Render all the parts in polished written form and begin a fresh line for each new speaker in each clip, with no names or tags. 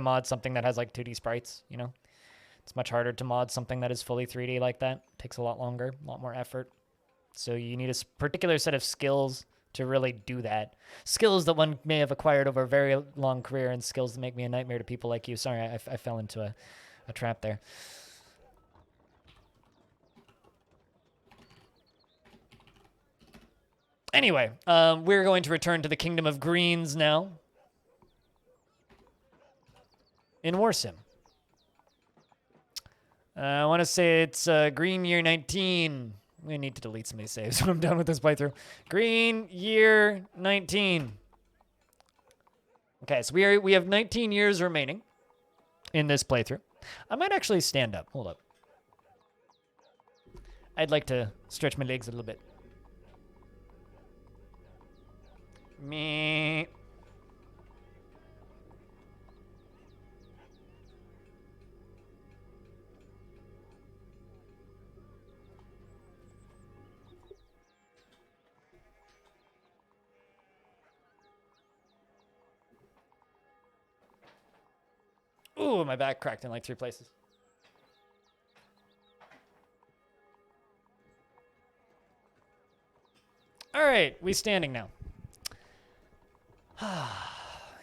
mod something that has like 2D sprites, you know? It's much harder to mod something that is fully 3D like that. It takes a lot longer, a lot more effort. So you need a particular set of skills to really do that. Skills that one may have acquired over a very long career, and skills that make me a nightmare to people like you. Sorry, I fell into a trap there. Anyway, we're going to return to the Kingdom of Greens now. In Warsim. I want to say it's Green Year 19. We need to delete some of these saves when I'm done with this playthrough. Green Year 19. Okay, so we have 19 years remaining in this playthrough. I might actually stand up. Hold up. I'd like to stretch my legs a little bit. Me. Ooh, my back cracked in like 3 places. All right, we standing now.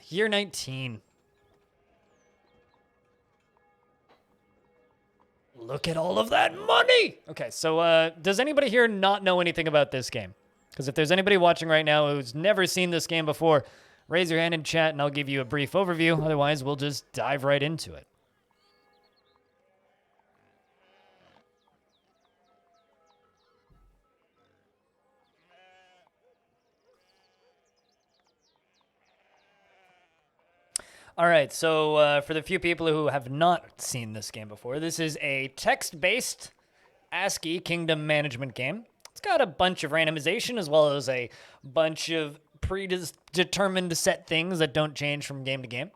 Year 19. Look at all of that money! Okay, so does anybody here not know anything about this game? Because if there's anybody watching right now who's never seen this game before, raise your hand in chat and I'll give you a brief overview. Otherwise, we'll just dive right into it. All right, so for the few people who have not seen this game before, this is a text-based ASCII kingdom management game. It's got a bunch of randomization as well as a bunch of predetermined set things that don't change from game to game.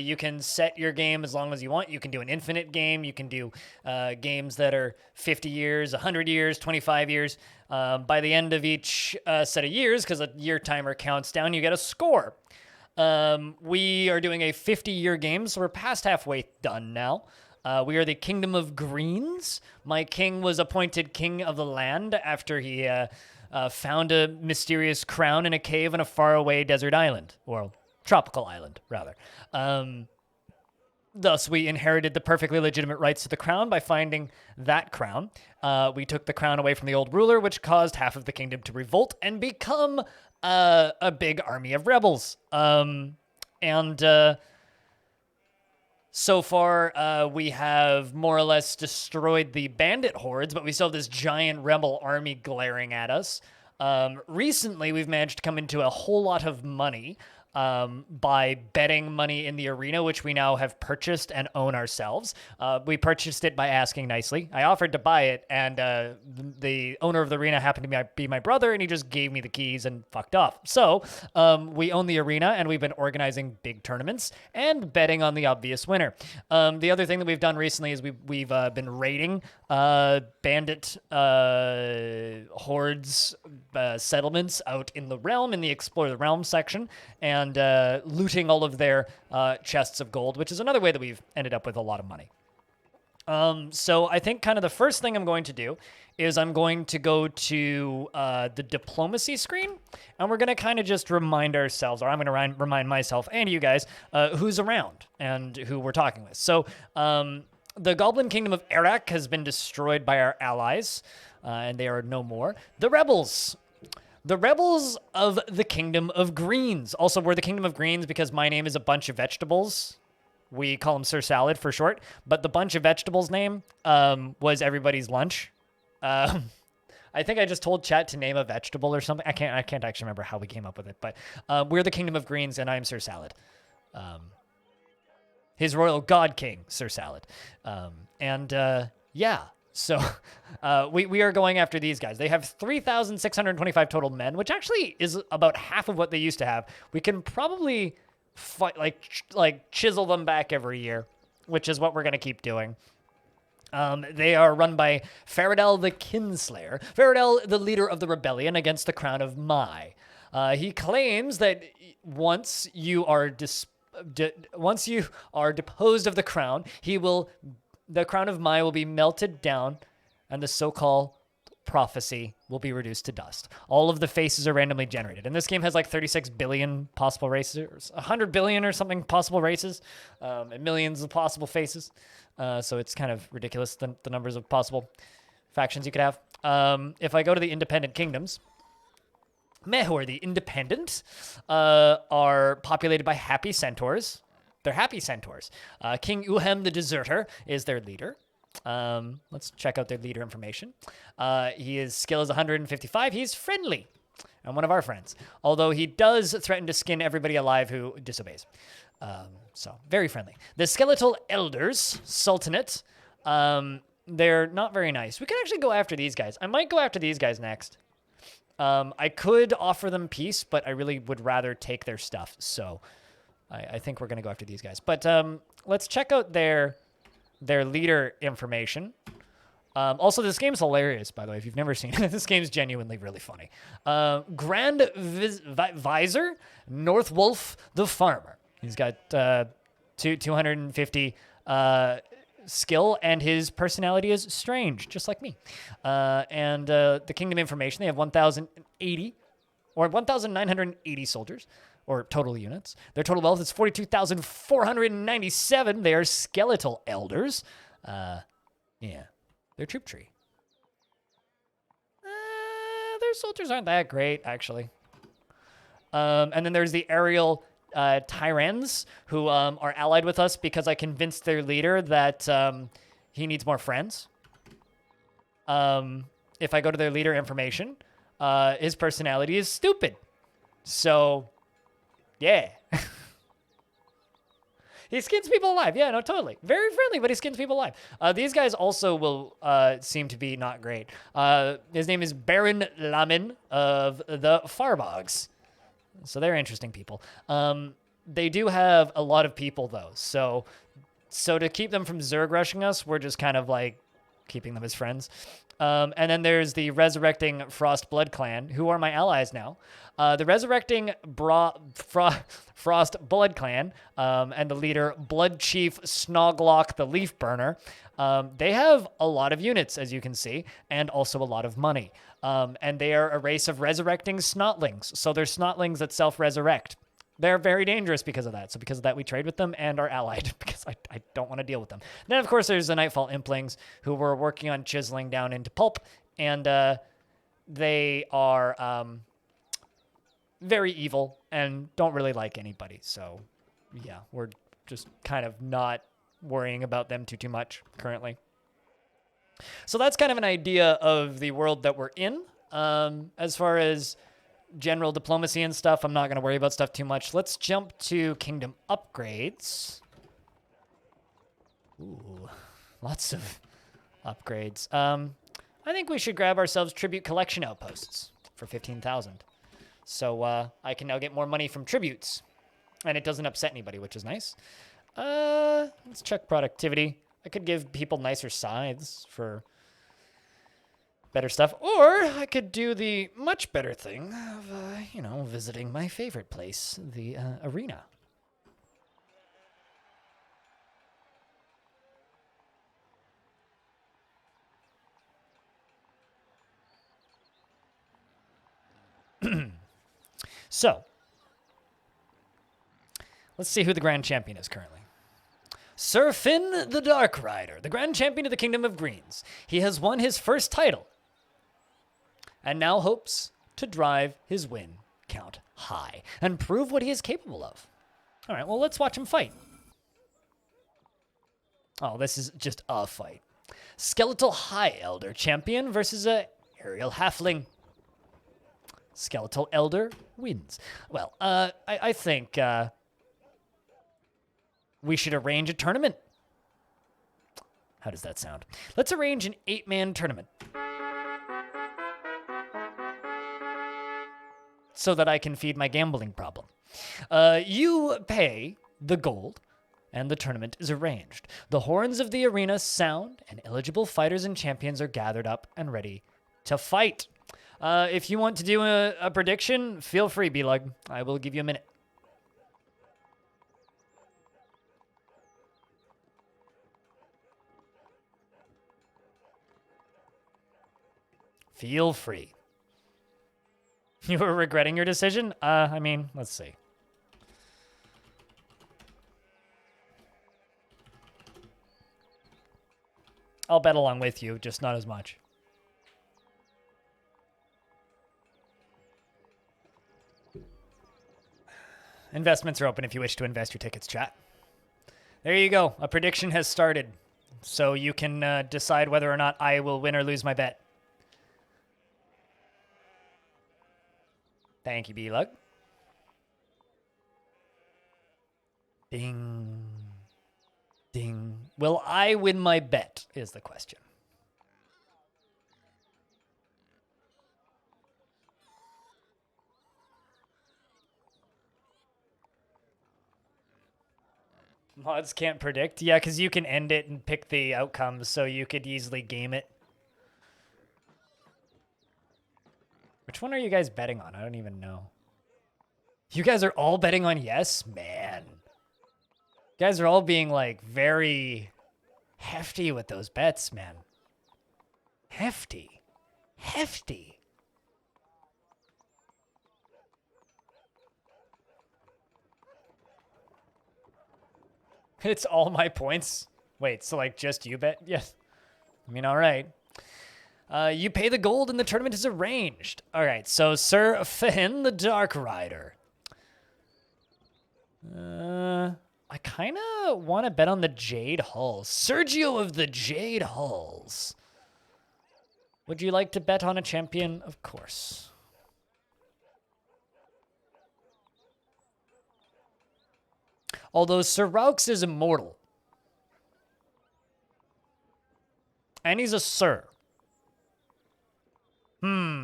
You can set your game as long as you want. You can do an infinite game. You can do games that are 50 years, 100 years, 25 years. By the end of each set of years, because a year timer counts down, you get a score. We are doing a 50-year game, so we're past halfway done now. We are the Kingdom of Greens. My king was appointed king of the land after he found a mysterious crown in a cave in a faraway desert island, or tropical island, rather. Thus, we inherited the perfectly legitimate rights to the crown by finding that crown. We took the crown away from the old ruler, which caused half of the kingdom to revolt and become a big army of rebels. So far, we have more or less destroyed the bandit hordes, but we still have this giant rebel army glaring at us. Recently, we've managed to come into a whole lot of money by betting money in the arena, which we now have purchased and own ourselves. We purchased it by asking nicely. I offered to buy it, and the owner of the arena happened to be my brother, and he just gave me the keys and fucked off. So we own the arena, and we've been organizing big tournaments and betting on the obvious winner. The other thing that we've done recently is we've been raiding bandit hordes settlements out in the realm, in the Explore the Realm section, and looting all of their chests of gold, which is another way that we've ended up with a lot of money. So I think kind of the first thing I'm going to do is I'm going to go to the diplomacy screen, and we're going to kind of just remind ourselves, or I'm going to remind myself and you guys, who's around and who we're talking with. So the Goblin Kingdom of Iraq has been destroyed by our allies, and they are no more. The rebels. The rebels of the Kingdom of Greens. Also, we're the Kingdom of Greens because my name is a bunch of vegetables. We call him Sir Salad for short. But the bunch of vegetables name was everybody's lunch. I think I just told chat to name a vegetable or something. I can't actually remember how we came up with it. But we're the Kingdom of Greens, and I'm Sir Salad. His Royal God King, Sir Salad. Yeah. So we are going after these guys. They have 3,625 total men, which actually is about half of what they used to have. We can probably fight, like chisel them back every year, which is what we're going to keep doing. They are run by Faradel the Kinslayer. Faradel, the leader of the rebellion against the crown of Mai. He claims that once you are once you are deposed of the crown, the crown of Mai will be melted down, and the so-called prophecy will be reduced to dust. All of the faces are randomly generated. And this game has like 36 billion possible races, 100 billion or something possible races, and millions of possible faces. So it's kind of ridiculous, the numbers of possible factions you could have. If I go to the independent kingdoms, Mehor, the independent, are populated by happy centaurs. They're happy centaurs. King Uhem the Deserter is their leader. Let's check out their leader information. His skill is 155. He's friendly and one of our friends, although he does threaten to skin everybody alive who disobeys. So very friendly. The Skeletal Elders, Sultanate, they're not very nice. We can actually go after these guys. I might go after these guys next. I could offer them peace, but I really would rather take their stuff. So I think we're going to go after these guys. But let's check out their leader information. Also, this game's hilarious, by the way, if you've never seen it. This game's genuinely really funny. Grand Visor, North Wolf the Farmer. He's got 250 skill, and his personality is strange, just like me. And the kingdom information, they have 1,080 or 1,980 soldiers, or total units. Their total wealth is 42,497. They are skeletal elders. Yeah, their troop tree. Their soldiers aren't that great, actually. And then there's the Ariel Tyrans, who are allied with us because I convinced their leader that he needs more friends. If I go to their leader information, his personality is stupid. So, yeah. He skins people alive. Yeah, no, totally. Very friendly, but he skins people alive. These guys also will seem to be not great. His name is Baron Lamin of the Farbogs. So they're interesting people. They do have a lot of people, though. So to keep them from Zerg rushing us, we're just kind of like keeping them as friends. And then there's the Resurrecting Frost Blood Clan, who are my allies now. The Resurrecting Frost Blood Clan and the leader, Blood Chief Snoglock the Leaf Burner, they have a lot of units, as you can see, and also a lot of money. And they are a race of resurrecting snotlings. So they're snotlings that self-resurrect. They're very dangerous because of that. So because of that, we trade with them and are allied because I don't want to deal with them. Then, of course, there's the Nightfall Implings, who we're working on chiseling down into pulp. And they are very evil and don't really like anybody. So, yeah, we're just kind of not worrying about them too much currently. So that's kind of an idea of the world that we're in. As far as general diplomacy and stuff, I'm not going to worry about stuff too much. Let's jump to kingdom upgrades. Ooh, lots of upgrades. I think we should grab ourselves tribute collection outposts for 15,000. So I can now get more money from tributes. And it doesn't upset anybody, which is nice. Let's check productivity. I could give people nicer scythes for better stuff. Or I could do the much better thing of, visiting my favorite place, the arena. So, let's see who the Grand Champion is currently. Sir Finn the Dark Rider, the Grand Champion of the Kingdom of Greens. He has won his first title and now hopes to drive his win count high and prove what he is capable of. All right, well, let's watch him fight. Oh, this is just a fight. Skeletal High Elder Champion versus a Ariel Halfling. Skeletal Elder wins. Well, I think we should arrange a tournament. How does that sound? Let's arrange an 8-man tournament. So that I can feed my gambling problem. You pay the gold, and the tournament is arranged. The horns of the arena sound, and eligible fighters and champions are gathered up and ready to fight. If you want to do a prediction, feel free, B-Lug. I will give you a minute. Feel free. You were regretting your decision? I mean, let's see. I'll bet along with you, just not as much. Investments are open if you wish to invest your tickets, chat. There you go. A prediction has started. So you can decide whether or not I will win or lose my bet. Thank you, B-Lug. Ding. Ding. Will I win my bet is the question. Mods can't predict? Yeah, because you can end it and pick the outcomes, so you could easily game it. Which one are you guys betting on? I don't even know. You guys are all betting on yes? Man. You guys are all being, like, very hefty with those bets, man. Hefty. Hefty. It's all my points. Wait, so like just you bet? Yes. I mean, all right. You pay the gold and the tournament is arranged. All right, so Sir Finn the Dark Rider. I kind of want to bet on the Jade Halls. Sergio of the Jade Halls. Would you like to bet on a champion? Of course. Although Sir Raux is immortal. And he's a Sir. I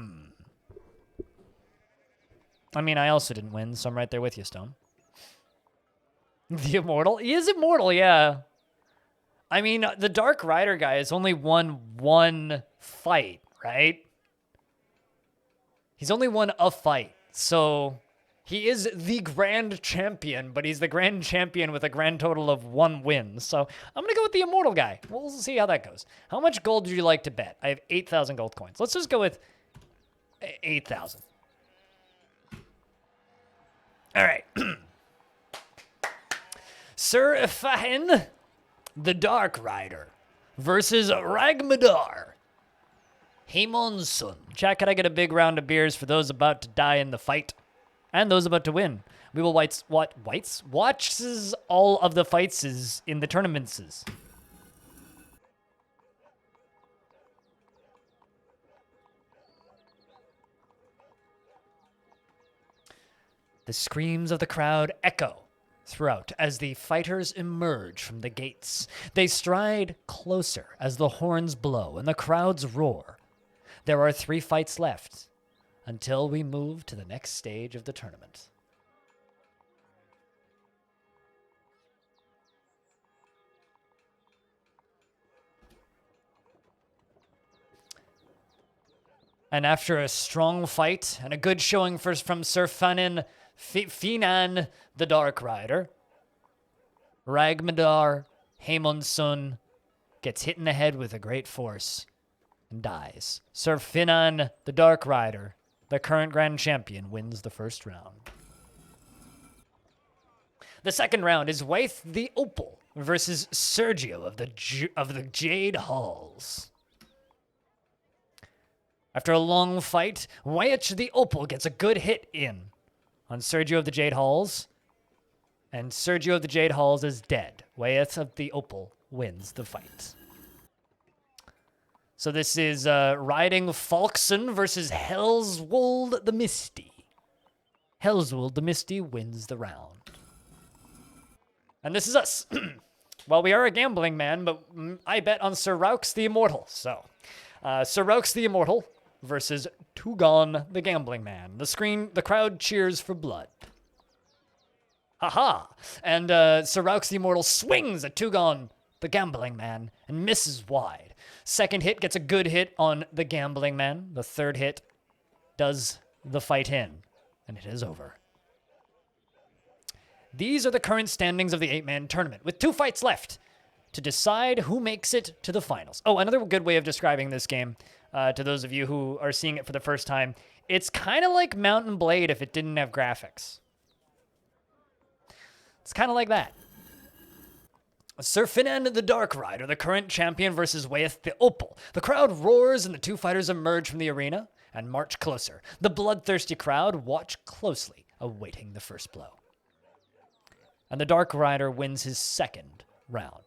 mean, I also didn't win, so I'm right there with you, Stone. The immortal? He is immortal, yeah. I mean, the Dark Rider guy has only won one fight, right? He's only won a fight, so... He is the grand champion, but he's the grand champion with a grand total of 1 win. So I'm going to go with the immortal guy. We'll see how that goes. How much gold would you like to bet? I have 8,000 gold coins. Let's just go with 8,000. All right. Sir Fahin, the Dark Rider, versus Ragmadar. Heimonsun. Chat, can I get a big round of beers for those about to die in the fight? And those about to win. We will watches all of the fights in the tournaments. The screams of the crowd echo throughout as the fighters emerge from the gates. They stride closer as the horns blow and the crowds roar. There are 3 fights left until we move to the next stage of the tournament. And after a strong fight and a good showing from Sir Finan the Dark Rider, Ragmadar Heimonsun gets hit in the head with a great force and dies. Sir Finan the Dark Rider, the current grand champion, wins the first round. The second round is Waith the Opal versus Sergio of the Jade Halls. After a long fight, Waith the Opal gets a good hit in on Sergio of the Jade Halls, and Sergio of the Jade Halls is dead. Waith of the Opal wins the fight. So this is Riding Falkson versus Hellswold the Misty. Hellswold the Misty wins the round. And this is us. Well, we are a gambling man, but I bet on Sir Raux the Immortal. So, Sir Raux the Immortal versus Tugon the Gambling Man. The crowd cheers for blood. Haha! And Sir Raux the Immortal swings at Tugon the Gambling Man and misses wide. Second hit gets a good hit on the Gambling Man. The third hit does the fight in, and it is over. These are the current standings of the 8-man tournament, with 2 fights left to decide who makes it to the finals. Oh, another good way of describing this game. to those of you who are seeing it for the first time, it's kind of like Mount and Blade if it didn't have graphics. It's kind of like that. Sir Finan the Dark Rider, the current champion, versus Waeth the Opal. The crowd roars and the two fighters emerge from the arena and march closer. The bloodthirsty crowd watch closely, awaiting the first blow. And the Dark Rider wins his second round.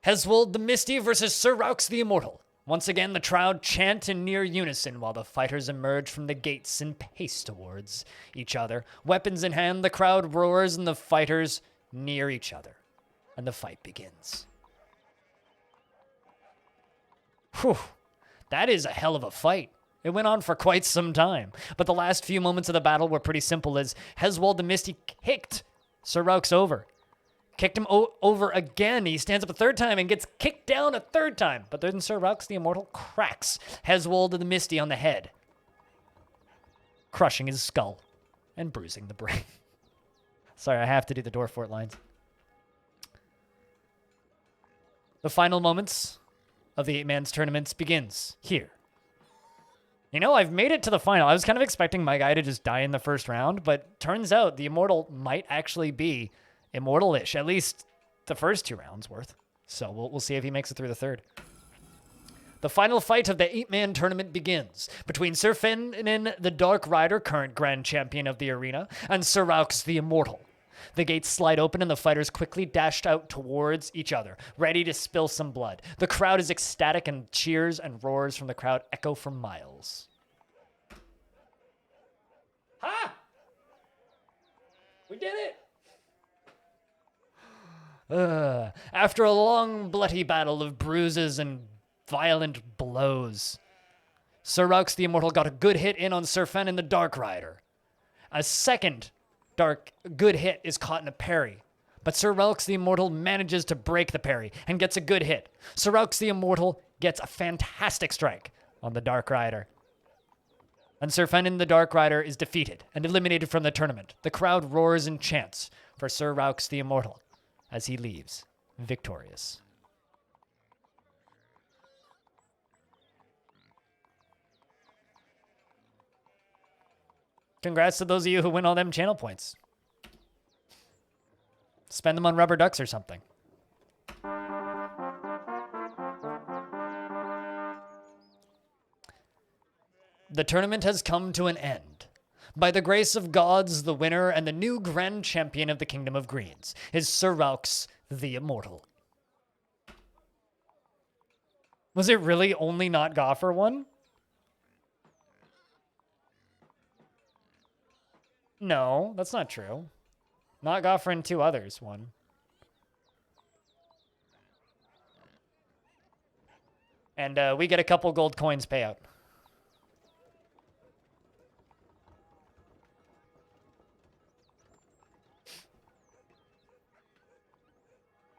Hezwold the Misty versus Sir Raux the Immortal. Once again, the crowd chant in near unison while the fighters emerge from the gates and pace towards each other. Weapons in hand, the crowd roars and the fighters near each other. And the fight begins. Whew, that is a hell of a fight. It went on for quite some time, but the last few moments of the battle were pretty simple as Hezwold the Misty kicked Sir Raux over. Kicked him over again. He stands up a third time and gets kicked down a third time. But then Sir Raux the Immortal cracks Hezwold the Misty on the head, crushing his skull and bruising the brain. Sorry, I have to do the Dwarf Fort lines. The final moments of the 8-man's tournaments begins here. You know, I've made it to the final. I was kind of expecting my guy to just die in the first round, but turns out the Immortal might actually be immortal-ish, at least the first 2 rounds worth. So we'll see if he makes it through the third. The final fight of the 8-man tournament begins between Sir Finan the Dark Rider, current grand champion of the arena, and Sir Raux the Immortal. The gates slide open and the fighters quickly dashed out towards each other, ready to spill some blood. The crowd is ecstatic and cheers and roars from the crowd echo for miles. Ha! We did it! After a long, bloody battle of bruises and violent blows, Sir Raux the Immortal got a good hit in on Sir Finan the Dark Rider. A second good hit is caught in a parry, but Sir Raux the Immortal manages to break the parry and gets a good hit. Sir Raux the Immortal gets a fantastic strike on the Dark Rider. And Sir Finan the Dark Rider is defeated and eliminated from the tournament. The crowd roars and chants for Sir Raux the Immortal as he leaves victorious. Congrats to those of you who win all them channel points. Spend them on rubber ducks or something. The tournament has come to an end. By the grace of gods, the winner and the new grand champion of the Kingdom of Greens is Sir Raux the Immortal. Was it really only Not Goffer won? No, that's not true. Not Goffer and 2 others won. And we get a couple gold coins payout.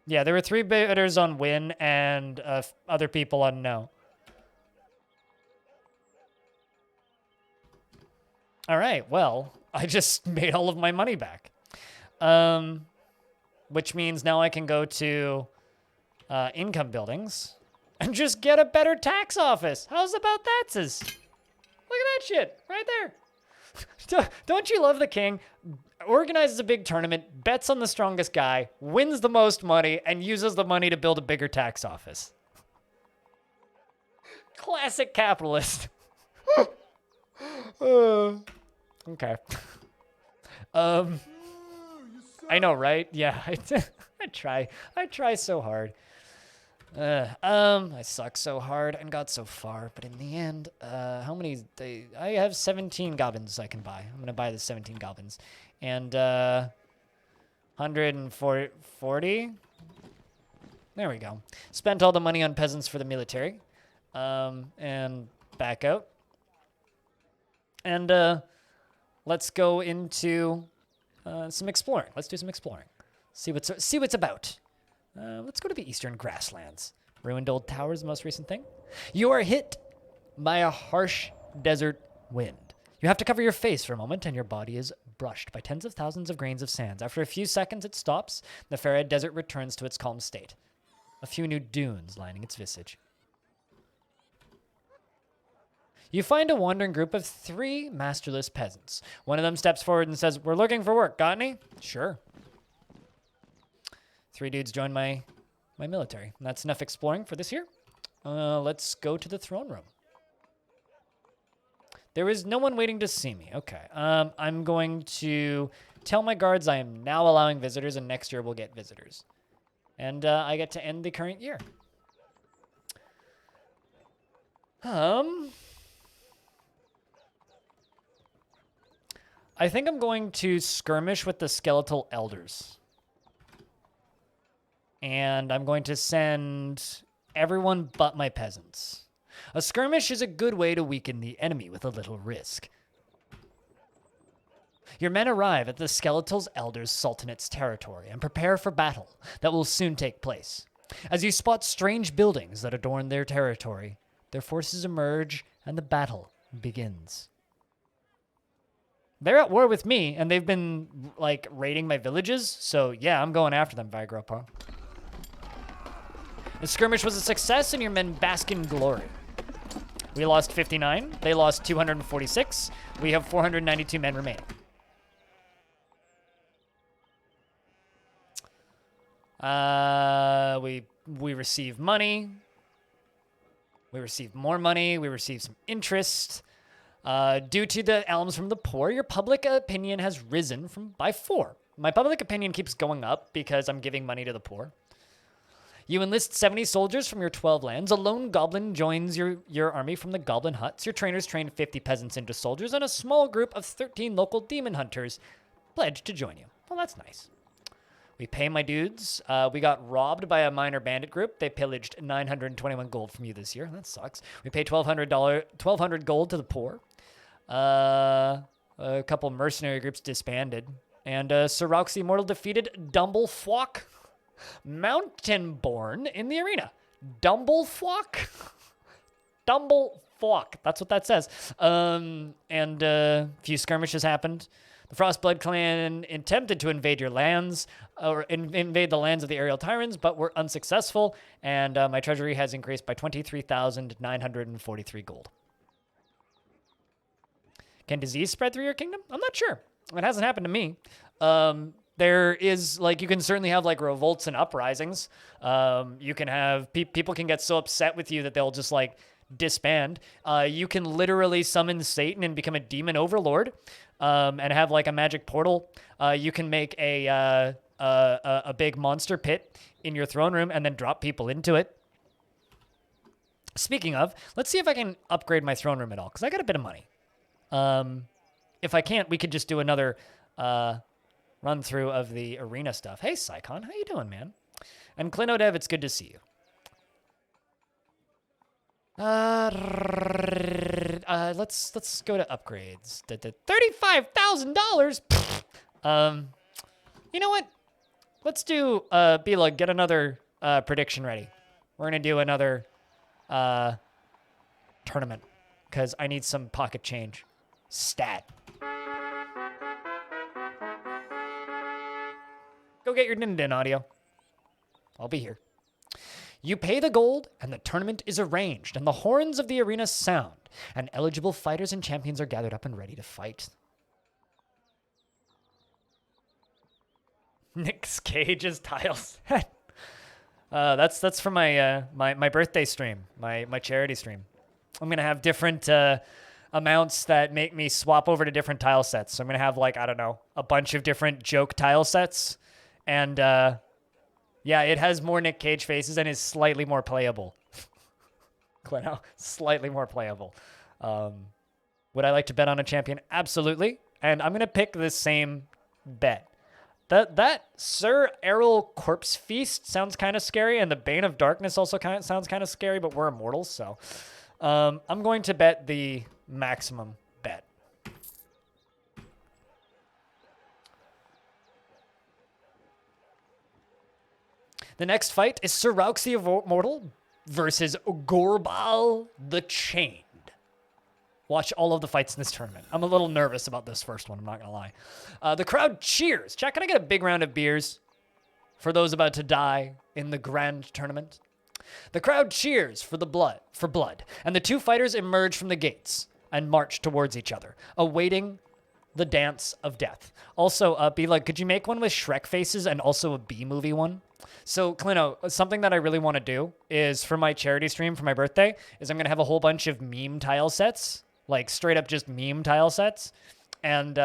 Yeah, there were 3 bidders on win and other people on no. All right, well, I just made all of my money back. Which means now I can go to income buildings and just get a better tax office. How's about that, sis? Look at that shit right there. Don't you love the king? Organizes a big tournament, bets on the strongest guy, wins the most money, and uses the money to build a bigger tax office. Classic capitalist. Okay. I know, right? Yeah, I try so hard. I suck so hard and got so far, but in the end, how many? I have 17 goblins I can buy. I'm gonna buy the 17 goblins, and 140. There we go. Spent all the money on peasants for the military, and back out, and let's go into some exploring. Let's do some exploring. See what's about. Let's go to the Eastern Grasslands. Ruined old towers, the most recent thing. You are hit by a harsh desert wind. You have to cover your face for a moment, and your body is brushed by tens of thousands of grains of sand. After a few seconds, it stops. The fair desert returns to its calm state. A few new dunes lining its visage. You find a wandering group of 3 masterless peasants. One of them steps forward and says, "We're looking for work. Got any?" "Sure." 3 dudes join my military. And that's enough exploring for this year. Let's go to the throne room. There is no one waiting to see me. Okay. I'm going to tell my guards I am now allowing visitors, and next year we'll get visitors. And I get to end the current year. I think I'm going to skirmish with the skeletal elders. And I'm going to send everyone but my peasants. A skirmish is a good way to weaken the enemy with a little risk. Your men arrive at the skeletal elders' sultanate's territory and prepare for battle that will soon take place. As you spot strange buildings that adorn their territory, their forces emerge and the battle begins. They're at war with me, and they've been, like, raiding my villages, so yeah, I'm going after them, Vigropa. The skirmish was a success, and your men bask in glory. We lost 59, they lost 246, we have 492 men remaining. We receive money, we receive more money, we receive some interest. Due to the alms from the poor, your public opinion has risen by 4. My public opinion keeps going up because I'm giving money to the poor. You enlist 70 soldiers from your 12 lands. A lone goblin joins your army from the goblin huts. Your trainers train 50 peasants into soldiers, and a small group of 13 local demon hunters pledge to join you. Well, that's nice. We pay my dudes. We got robbed by a minor bandit group. They pillaged 921 gold from you this year. That sucks. We pay $1,200 gold to the poor. A couple mercenary groups disbanded. And Sir Raux the Immortal defeated Dumbleflock Mountainborn in the arena. Dumbleflock? Dumbleflock. That's what that says. And a few skirmishes happened. The Frostblood clan attempted to invade your lands, or invade the lands of the Ariel Tyrans, but were unsuccessful, and my treasury has increased by 23,943 gold. Can disease spread through your kingdom? I'm not sure. It hasn't happened to me. There is, like, you can certainly have, like, revolts and uprisings. You can have, people can get so upset with you that they'll just, like, disband. You can literally summon Satan and become a demon overlord, and have, like, a magic portal. You can make a big monster pit in your throne room and then drop people into it. Speaking of, let's see if I can upgrade my throne room at all, because I got a bit of money. If I can't, we could just do another run through of the arena stuff. Hey, Sycon, how you doing, man? And Clinodev, it's good to see you. Let's go to upgrades. $35,000. You know what? Let's do Bila, get another prediction ready. We're gonna do another tournament because I need some pocket change. Stat. Go get your Din audio. I'll be here. You pay the gold, and the tournament is arranged, and the horns of the arena sound, and eligible fighters and champions are gathered up and ready to fight. Nick Cage's tile set. That's for my my birthday stream, my charity stream. I'm gonna have different amounts that make me swap over to different tile sets. So I'm gonna have, like, I don't know, a bunch of different joke tile sets, and yeah, it has more Nick Cage faces and is slightly more playable. Glenno, slightly more playable. Would I like to bet on a champion? Absolutely. And I'm going to pick the same bet. That Sir Ariel Corpse Feast sounds kind of scary, and the Bane of Darkness also sounds kind of scary, but we're immortals, so I'm going to bet the maximum bet. The next fight is Sir Raux the Immortal versus Gorbal the Chained. Watch all of the fights in this tournament. I'm a little nervous about this first one, I'm not going to lie. The crowd cheers. Chat, can I get a big round of beers for those about to die in the grand tournament. The crowd cheers for blood, and the two fighters emerge from the gates and march towards each other, awaiting the dance of death. Also, be like, could you make one with Shrek faces and also a B-movie one? So, Clino, something that I really want to do is for my charity stream for my birthday is I'm going to have a whole bunch of meme tile sets, like straight up just meme tile sets, and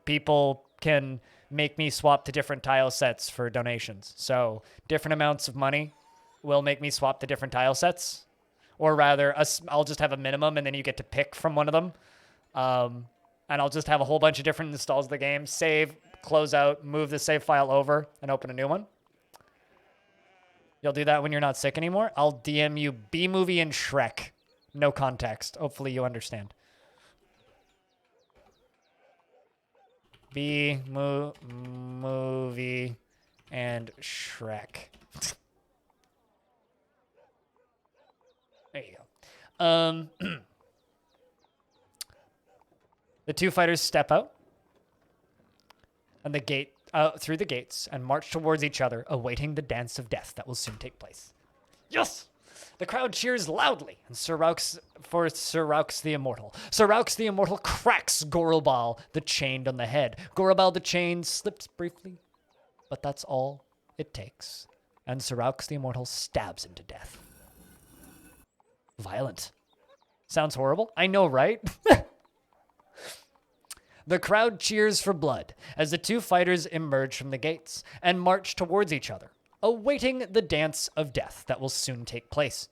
people can make me swap to different tile sets for donations. So different amounts of money will make me swap to different tile sets, or rather, I'll just have a minimum, and then you get to pick from one of them. And I'll just have a whole bunch of different installs of the game, save, close out, move the save file over, and open a new one. You'll do that when you're not sick anymore. I'll DM you B-movie and Shrek. No context. Hopefully you understand. B-movie and Shrek. There you go. The two fighters step out and through the gates and march towards each other, awaiting the dance of death that will soon take place. Yes! The crowd cheers loudly, and Sir Raux the Immortal. Sir Raux the Immortal cracks Gorobal the Chained on the head. Gorobal the Chained slips briefly, but that's all it takes. And Sir Raux the Immortal stabs him to death. Violent. Sounds horrible. I know, right? The crowd cheers for blood as the two fighters emerge from the gates and march towards each other, awaiting the dance of death that will soon take place.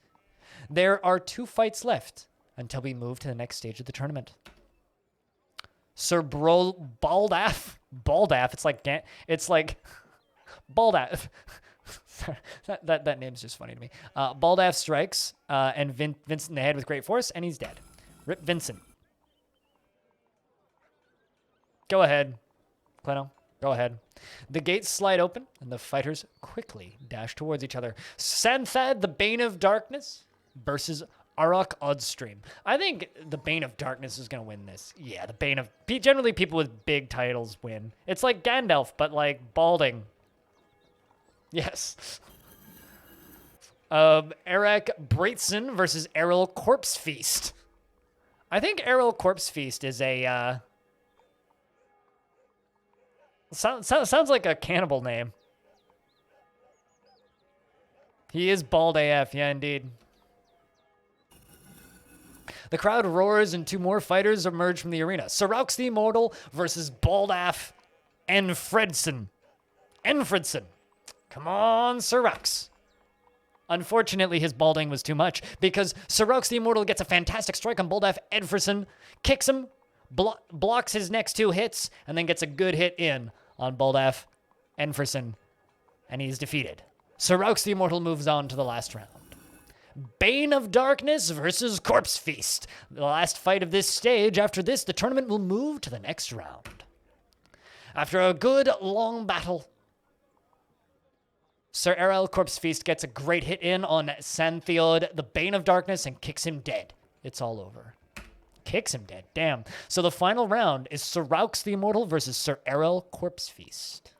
There are 2 fights left until we move to the next stage of the tournament. Sir Baldaf, it's like Baldaf. that name's just funny to me. Baldaf strikes and Vincent in the head with great force, and he's dead. Rip Vincent. Go ahead, Clino. Go ahead. The gates slide open, and the fighters quickly dash towards each other. Santhad, the Bane of Darkness, versus Arok Oddstream. I think the Bane of Darkness is going to win this. Yeah, the Bane of... Generally, people with big titles win. It's like Gandalf, but like balding. Yes. Eric Braitson versus Ariel Corpse Feast. I think Ariel Corpse Feast is a... Sounds like a cannibal name. He is bald AF, yeah, indeed. The crowd roars and 2 more fighters emerge from the arena. Sir Raux the Immortal versus Baldaf Enfredson. Come on, Sir Raux. Unfortunately, his balding was too much because Sir Raux the Immortal gets a fantastic strike on Baldaf Enfredson, kicks him, blocks his next 2 hits, and then gets a good hit in on Baldaf Enfredson, and he's defeated. Sir Raux the Immortal moves on to the last round. Bane of Darkness versus Corpse Feast. The last fight of this stage. After this, the tournament will move to the next round. After a good, long battle, Sir Ariel Corpse Feast gets a great hit in on Santheod, the Bane of Darkness, and kicks him dead. It's all over. Kicks him dead. Damn. So the final round is Sir Raux the Immortal versus Sir Ariel Corpse Feast.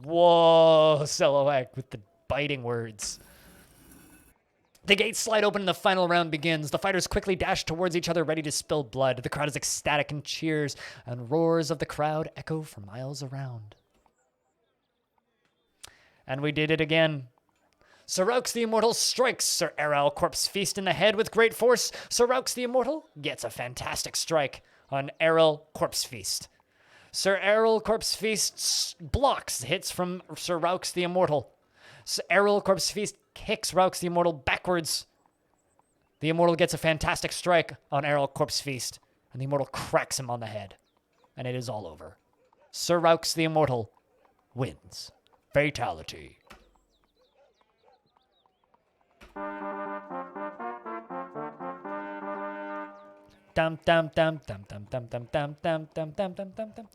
Whoa, Seloak with the biting words. The gates slide open and the final round begins. The fighters quickly dash towards each other, ready to spill blood. The crowd is ecstatic and cheers, and roars of the crowd echo for miles around. And we did it again. Sir Raux the Immortal strikes Sir Ariel Corpse Feast in the head with great force. Sir Raux the Immortal gets a fantastic strike on Ariel Corpse Feast. Sir Ariel Corpse Feast blocks hits from Sir Raux the Immortal. Sir Ariel Corpse Feast kicks Raux the Immortal backwards. The Immortal gets a fantastic strike on Ariel Corpse Feast, and the Immortal cracks him on the head. And it is all over. Sir Raux the Immortal wins. Fatality. Dum dum dum dum dum dum dum dum dum dum dum dum dum dum.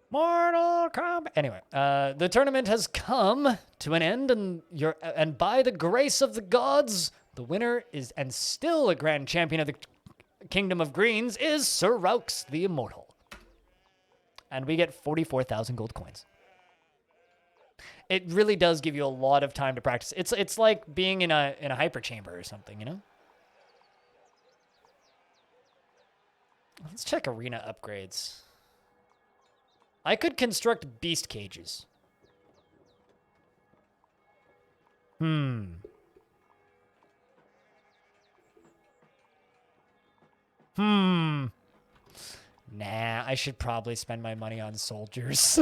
Mortal Kombat. Anyway, the tournament has come to an end, and by the grace of the gods, The winner is, and still a grand champion of the Kingdom of Greens, is Sir Raux the Immortal. And we get 44,000 gold coins. It really does give you a lot of time to practice. It's like being in a hyper chamber or something, you know? Let's check arena upgrades. I could construct beast cages. Nah, I should probably spend my money on soldiers.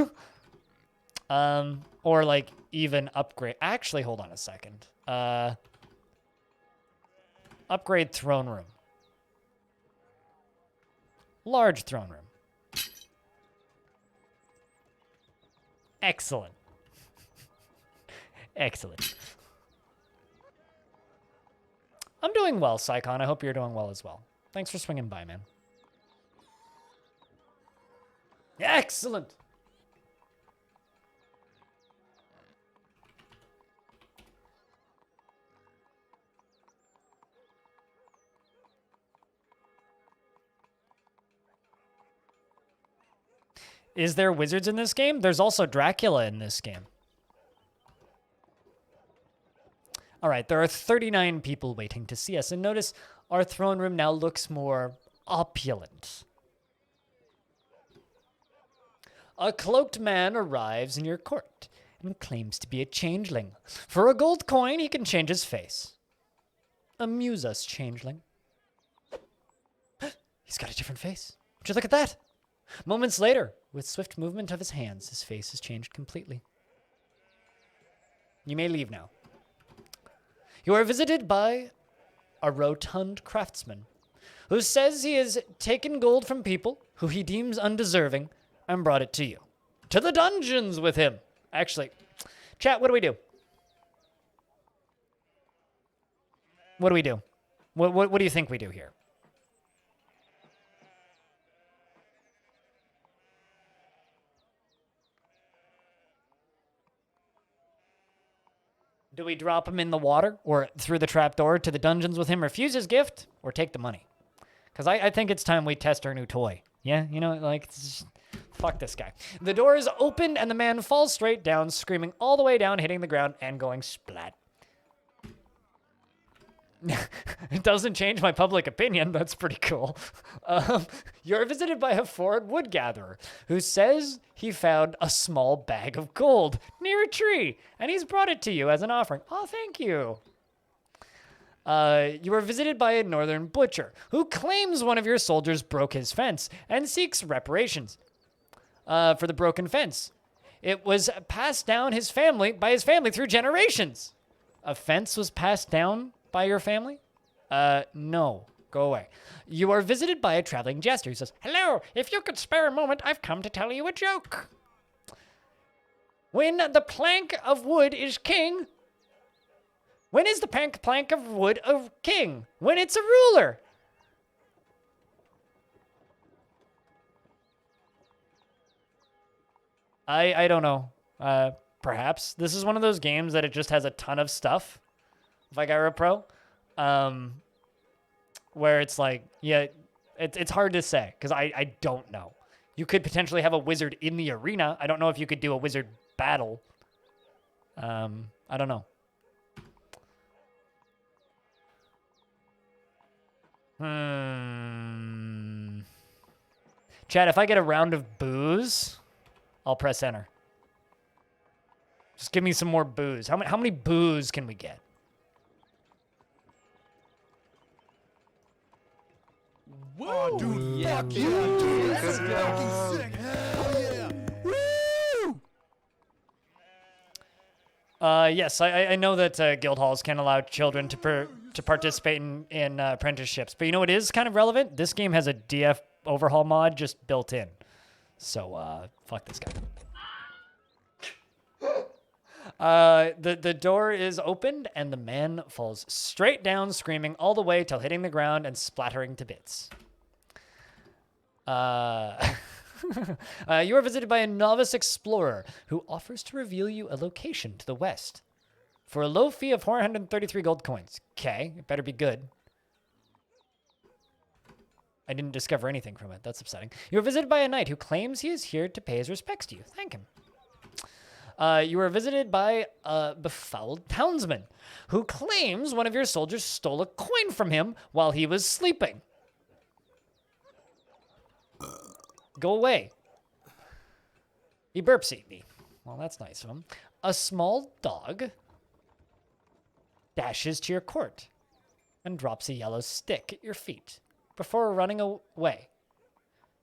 Or like even upgrade. Actually, hold on a second. Upgrade throne room. Large throne room. Excellent. Excellent. I'm doing well, Psychon. I hope you're doing well as well. Thanks for swinging by, man. Excellent. Is there wizards in this game? There's also Dracula in this game. All right, there are 39 people waiting to see us. And notice our throne room now looks more opulent. A cloaked man arrives in your court and claims to be a changeling. For a gold coin, he can change his face. Amuse us, changeling. He's got a different face. Would you look at that? Moments later, with swift movement of his hands, his face has changed completely. You may leave now. You are visited by a rotund craftsman who says he has taken gold from people who he deems undeserving and brought it to you. To the dungeons with him. Actually, chat, what do we do? What do we do? What do you think we do here? Do we drop him in the water or through the trapdoor to the dungeons with him, refuse his gift, or take the money? Because I think it's time we test our new toy. Yeah, you know, like, fuck this guy. The door is opened and the man falls straight down, screaming all the way down, hitting the ground and going splat. It doesn't change my public opinion. That's pretty cool. You're visited by a foreign wood gatherer who says he found a small bag of gold near a tree, and he's brought it to you as an offering. Oh, thank you. You are visited by a northern butcher who claims one of your soldiers broke his fence and seeks reparations for the broken fence. It was passed down by his family through generations. A fence was passed down by your family? No. Go away. You are visited by a traveling jester who says, "Hello, if you could spare a moment, I've come to tell you a joke. When the plank of wood is king, when is the plank of wood a king? When it's a ruler." I don't know. Perhaps. This is one of those games that it just has a ton of stuff. Vigara Pro, where it's like, yeah, it's hard to say because I don't know. You could potentially have a wizard in the arena. I don't know if you could do a wizard battle. I don't know. Chad, if I get a round of booze, I'll press enter. Just give me some more booze. How many booze can we get?
Whoa, oh, dude, yeah, fuck yeah, dude. That's fucking sick. Hell yeah. Woo!
Yes, I know that guild halls can allow children to participate in apprenticeships, but you know what is kind of relevant? This game has a DF overhaul mod just built in. So, fuck this guy. The door is opened and the man falls straight down, screaming all the way till hitting the ground and splattering to bits. You are visited by a novice explorer who offers to reveal you a location to the west. for a low fee of 433 gold coins. Okay, it better be good. I didn't discover anything from it. That's upsetting. You are visited by a knight who claims he is here to pay his respects to you. Thank him. You are visited by a befouled townsman who claims one of your soldiers stole a coin from him while he was sleeping. Go away. He burps at me. Well, that's nice of him. A small dog dashes to your court and drops a yellow stick at your feet before running away.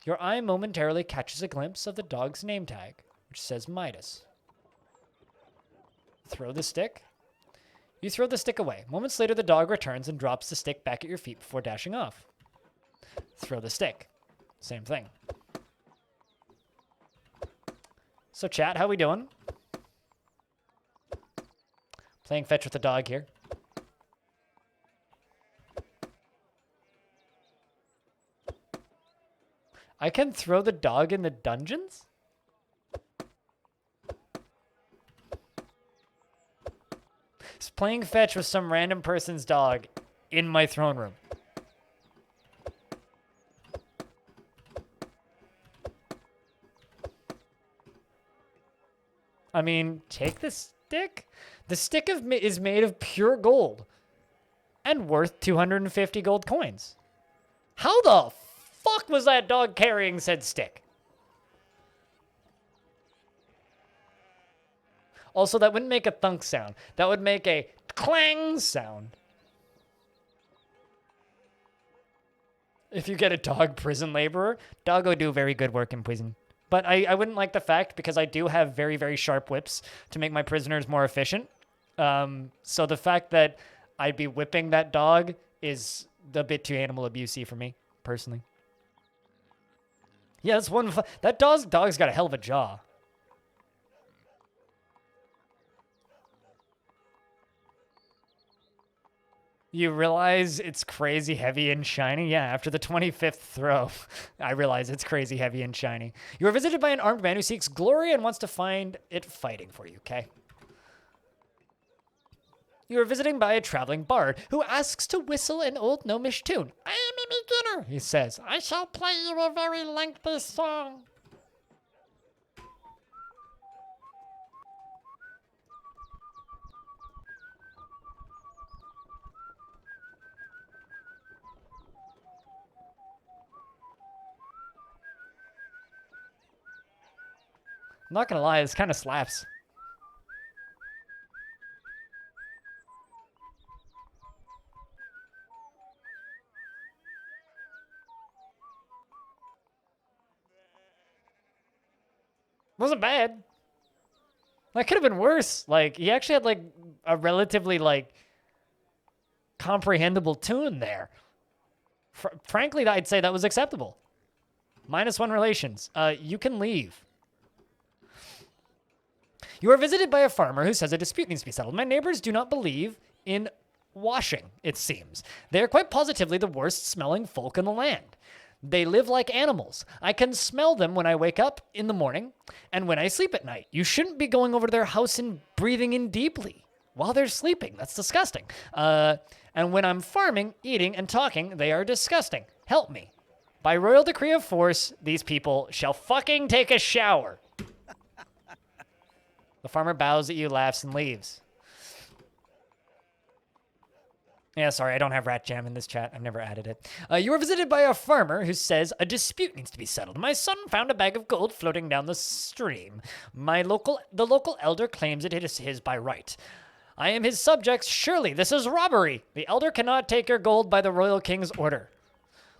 Your eye momentarily catches a glimpse of the dog's name tag, which says Midas. Throw the stick. You throw the stick away. Moments later, the dog returns and drops the stick back at your feet before dashing off. Throw the stick. Same thing. So chat, how we doing? Playing fetch with the dog here. I can throw the dog in the dungeons? It's playing fetch with some random person's dog in my throne room. I mean, take the stick. The stick is made of pure gold and worth 250 gold coins. How the fuck was that dog carrying said stick? Also, that wouldn't make a thunk sound. That would make a clang sound. If you get a dog prison laborer, doggo do very good work in prison. But I wouldn't like the fact, because I do have very, very sharp whips to make my prisoners more efficient. So the fact that I'd be whipping that dog is a bit too animal abusey for me, personally. Yeah, that's one. That dog's got a hell of a jaw. You realize it's crazy heavy and shiny? Yeah, after the 25th throw, I realize it's crazy heavy and shiny. You are visited by an armed man who seeks glory and wants to find it fighting for you, okay? You are visiting by a traveling bard who asks to whistle an old gnomish tune. I am a beginner, he says. I shall play you a very lengthy song. I'm not gonna lie, this kind of slaps. Wasn't bad. That could have been worse. Like, he actually had, like, a relatively, like, comprehensible tune there. Frankly, I'd say that was acceptable. -1 relations. You can leave. You are visited by a farmer who says a dispute needs to be settled. My neighbors do not believe in washing, it seems. They are quite positively the worst smelling folk in the land. They live like animals. I can smell them when I wake up in the morning and when I sleep at night. You shouldn't be going over to their house and breathing in deeply while they're sleeping. That's disgusting. And when I'm farming, eating, and talking, they are disgusting. Help me. By royal decree of force, these people shall fucking take a shower. The farmer bows at you, laughs, and leaves. Yeah, sorry, I don't have rat jam in this chat. I've never added it. You were visited by a farmer who says a dispute needs to be settled. My son found a bag of gold floating down the stream. The local elder claims it is his by right. I am his subjects. Surely this is robbery. The elder cannot take your gold by the royal king's order.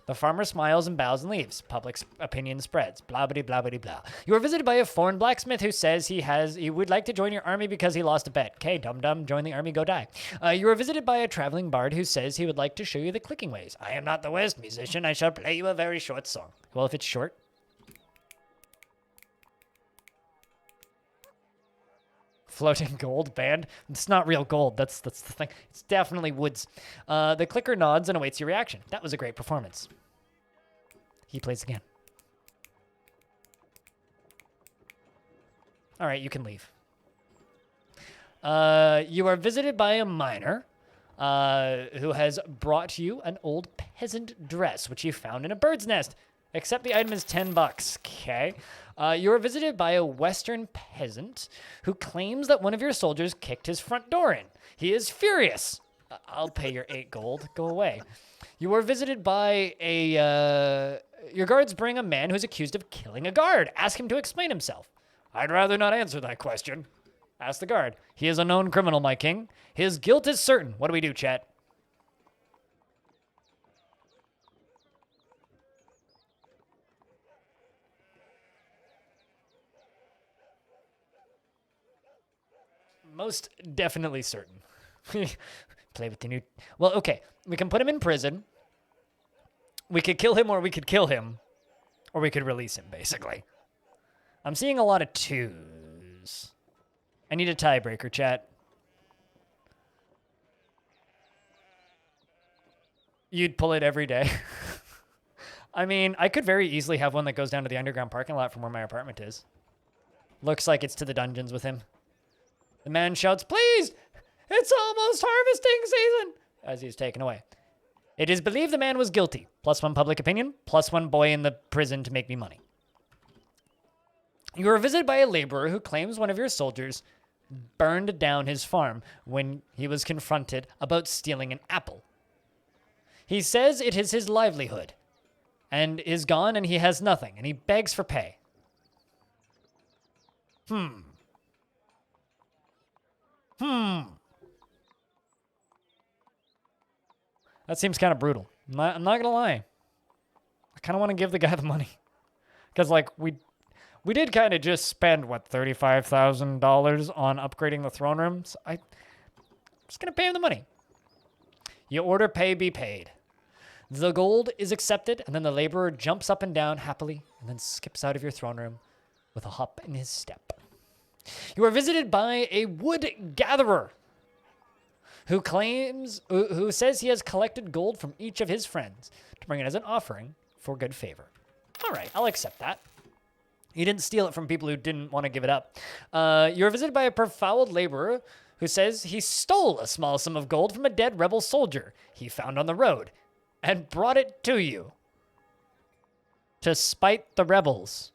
The farmer smiles and bows and leaves. Public opinion spreads. Blah, blah, blah, blah, blah. You are visited by a foreign blacksmith who says he would like to join your army because he lost a bet. Okay, dum-dum, join the army, go die. You are visited by a traveling bard who says he would like to show you the clicking ways. I am not the worst musician. I shall play you a very short song. Well, if it's short. Floating gold band. It's not real gold. That's the thing. It's definitely woods. The clicker nods and awaits your reaction. That was a great performance. He plays again. All right, you can leave. You are visited by a miner who has brought you an old peasant dress, which you found in a bird's nest. Except the item is $10. Okay. You are visited by a Western peasant who claims that one of your soldiers kicked his front door in. He is furious. I'll pay your 8 gold. Go away. You are visited by your guards bring a man who's accused of killing a guard. Ask him to explain himself. I'd rather not answer that question. Ask the guard. He is a known criminal, my king. His guilt is certain. What do we do, chat? Most definitely certain. Play with the new... Well, okay. We can put him in prison. We could kill him or we could kill him. Or we could release him, basically. I'm seeing a lot of 2s. I need a tiebreaker, chat. You'd pull it every day. I mean, I could very easily have one that goes down to the underground parking lot from where my apartment is. Looks like it's to the dungeons with him. The man shouts, "Please! It's almost harvesting season!" as he's taken away. It is believed the man was guilty. +1 public opinion, +1 boy in the prison to make me money. You are visited by a laborer who claims one of your soldiers burned down his farm when he was confronted about stealing an apple. He says it is his livelihood and is gone and he has nothing and he begs for pay. That seems kind of brutal. I'm not gonna lie. I kind of want to give the guy the money. Because, like, we did kind of just spend, what, $35,000 on upgrading the throne rooms? I'm just going to pay him the money. You order pay be paid. The gold is accepted, and then the laborer jumps up and down happily and then skips out of your throne room with a hop in his step. You are visited by a wood gatherer who says he has collected gold from each of his friends to bring it as an offering for good favor. All right, I'll accept that. He didn't steal it from people who didn't want to give it up. You're visited by a befouled laborer who says he stole a small sum of gold from a dead rebel soldier he found on the road and brought it to you to spite the rebels.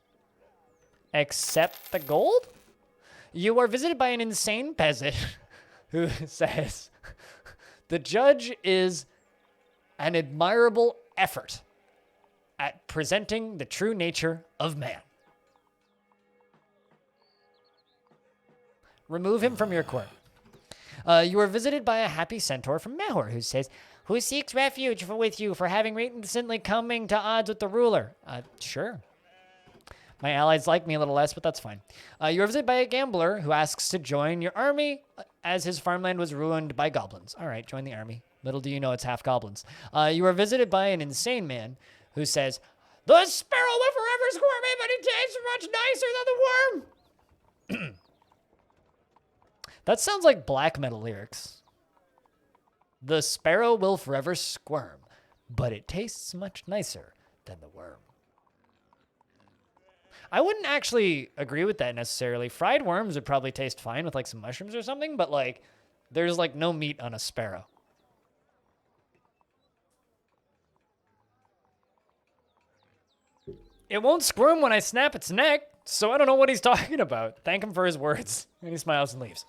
Accept the gold? You are visited by an insane peasant who says the judge is an admirable effort at presenting the true nature of man. Remove him from your court. You are visited by a happy centaur from Mahor who says, "Who seeks refuge with you for having recently coming to odds with the ruler?" Sure. My allies like me a little less, but that's fine. You are visited by a gambler who asks to join your army as his farmland was ruined by goblins. All right, join the army. Little do you know it's half goblins. You are visited by an insane man who says, "The sparrow will forever squirm in, but it tastes much nicer than the worm." That sounds like black metal lyrics. The sparrow will forever squirm, but it tastes much nicer than the worm. I wouldn't actually agree with that necessarily. Fried worms would probably taste fine with like some mushrooms or something, but like there's like no meat on a sparrow. It won't squirm when I snap its neck, so I don't know what he's talking about. Thank him for his words. And he smiles and leaves.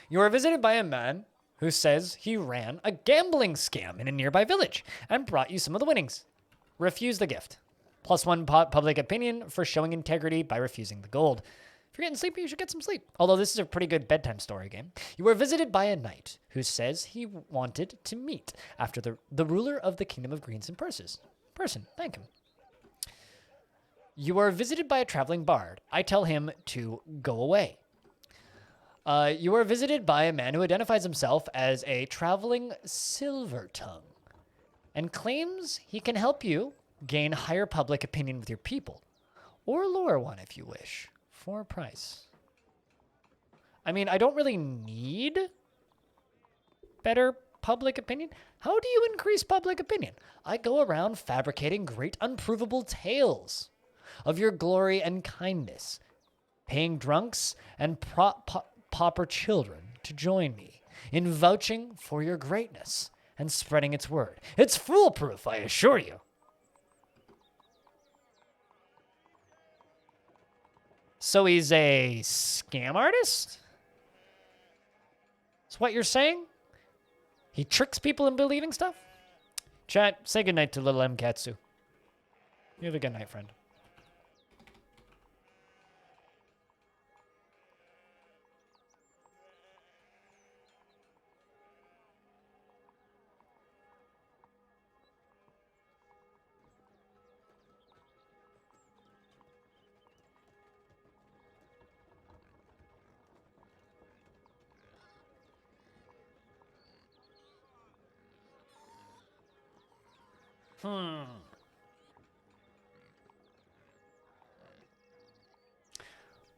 You are visited by a man who says he ran a gambling scam in a nearby village and brought you some of the winnings. Refuse the gift. +1 public opinion for showing integrity by refusing the gold. If you're getting sleepy, you should get some sleep. Although this is a pretty good bedtime story game. You are visited by a knight who says he wanted to meet after the ruler of the Kingdom of Greens and Purses. Thank him. You are visited by a traveling bard. I tell him to go away. You are visited by a man who identifies himself as a traveling silver tongue and claims he can help you gain higher public opinion with your people, or lower one if you wish, for a price. I mean, I don't really need better public opinion. How do you increase public opinion? I go around fabricating great unprovable tales of your glory and kindness, paying drunks and pauper children to join me in vouching for your greatness and spreading its word. It's foolproof, I assure you. So he's a scam artist? That's what you're saying? He tricks people into believing stuff? Chat, say goodnight to little M. Katsu. You have a good night, friend.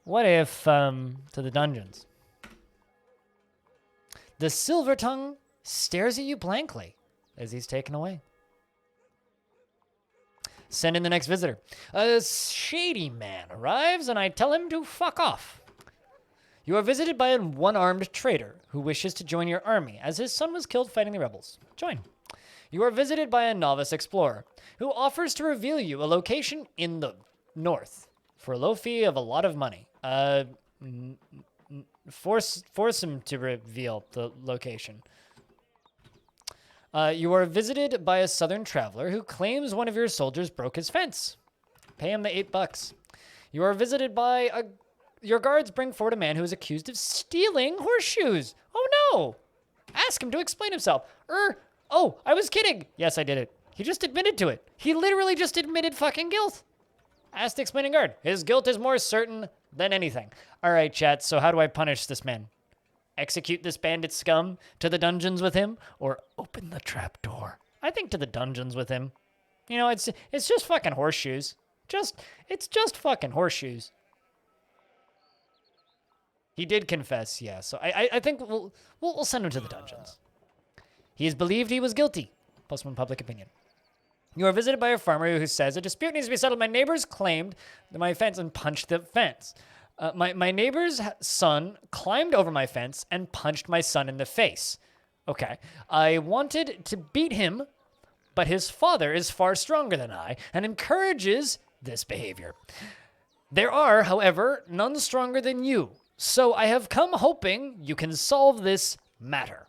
What if, to the dungeons? The Silver Tongue stares at you blankly as he's taken away. Send in the next visitor. A shady man arrives, and I tell him to fuck off. You are visited by a one-armed traitor who wishes to join your army, as his son was killed fighting the rebels. Join. You are visited by a novice explorer who offers to reveal you a location in the north for a low fee of a lot of money. Force him to reveal the location. You are visited by a southern traveler who claims one of your soldiers broke his fence. Pay him the $8. You are visited by your guards bring forward a man who is accused of stealing horseshoes. Oh no! Ask him to explain himself. Oh, I was kidding. Yes, I did it. He just admitted to it. He literally just admitted fucking guilt. Ask the explaining guard. His guilt is more certain than anything. All right, chat, so how do I punish this man? Execute this bandit scum to the dungeons with him, or open the trap door? I think to the dungeons with him. You know, it's just fucking horseshoes. It's just fucking horseshoes. He did confess, yeah. So I think we'll send him to the dungeons. He is believed he was guilty. +1 public opinion. You are visited by a farmer who says a dispute needs to be settled. My neighbors claimed my fence and punched the fence. My neighbor's son climbed over my fence and punched my son in the face. Okay. I wanted to beat him, but his father is far stronger than I and encourages this behavior. There are, however, none stronger than you. So I have come hoping you can solve this matter.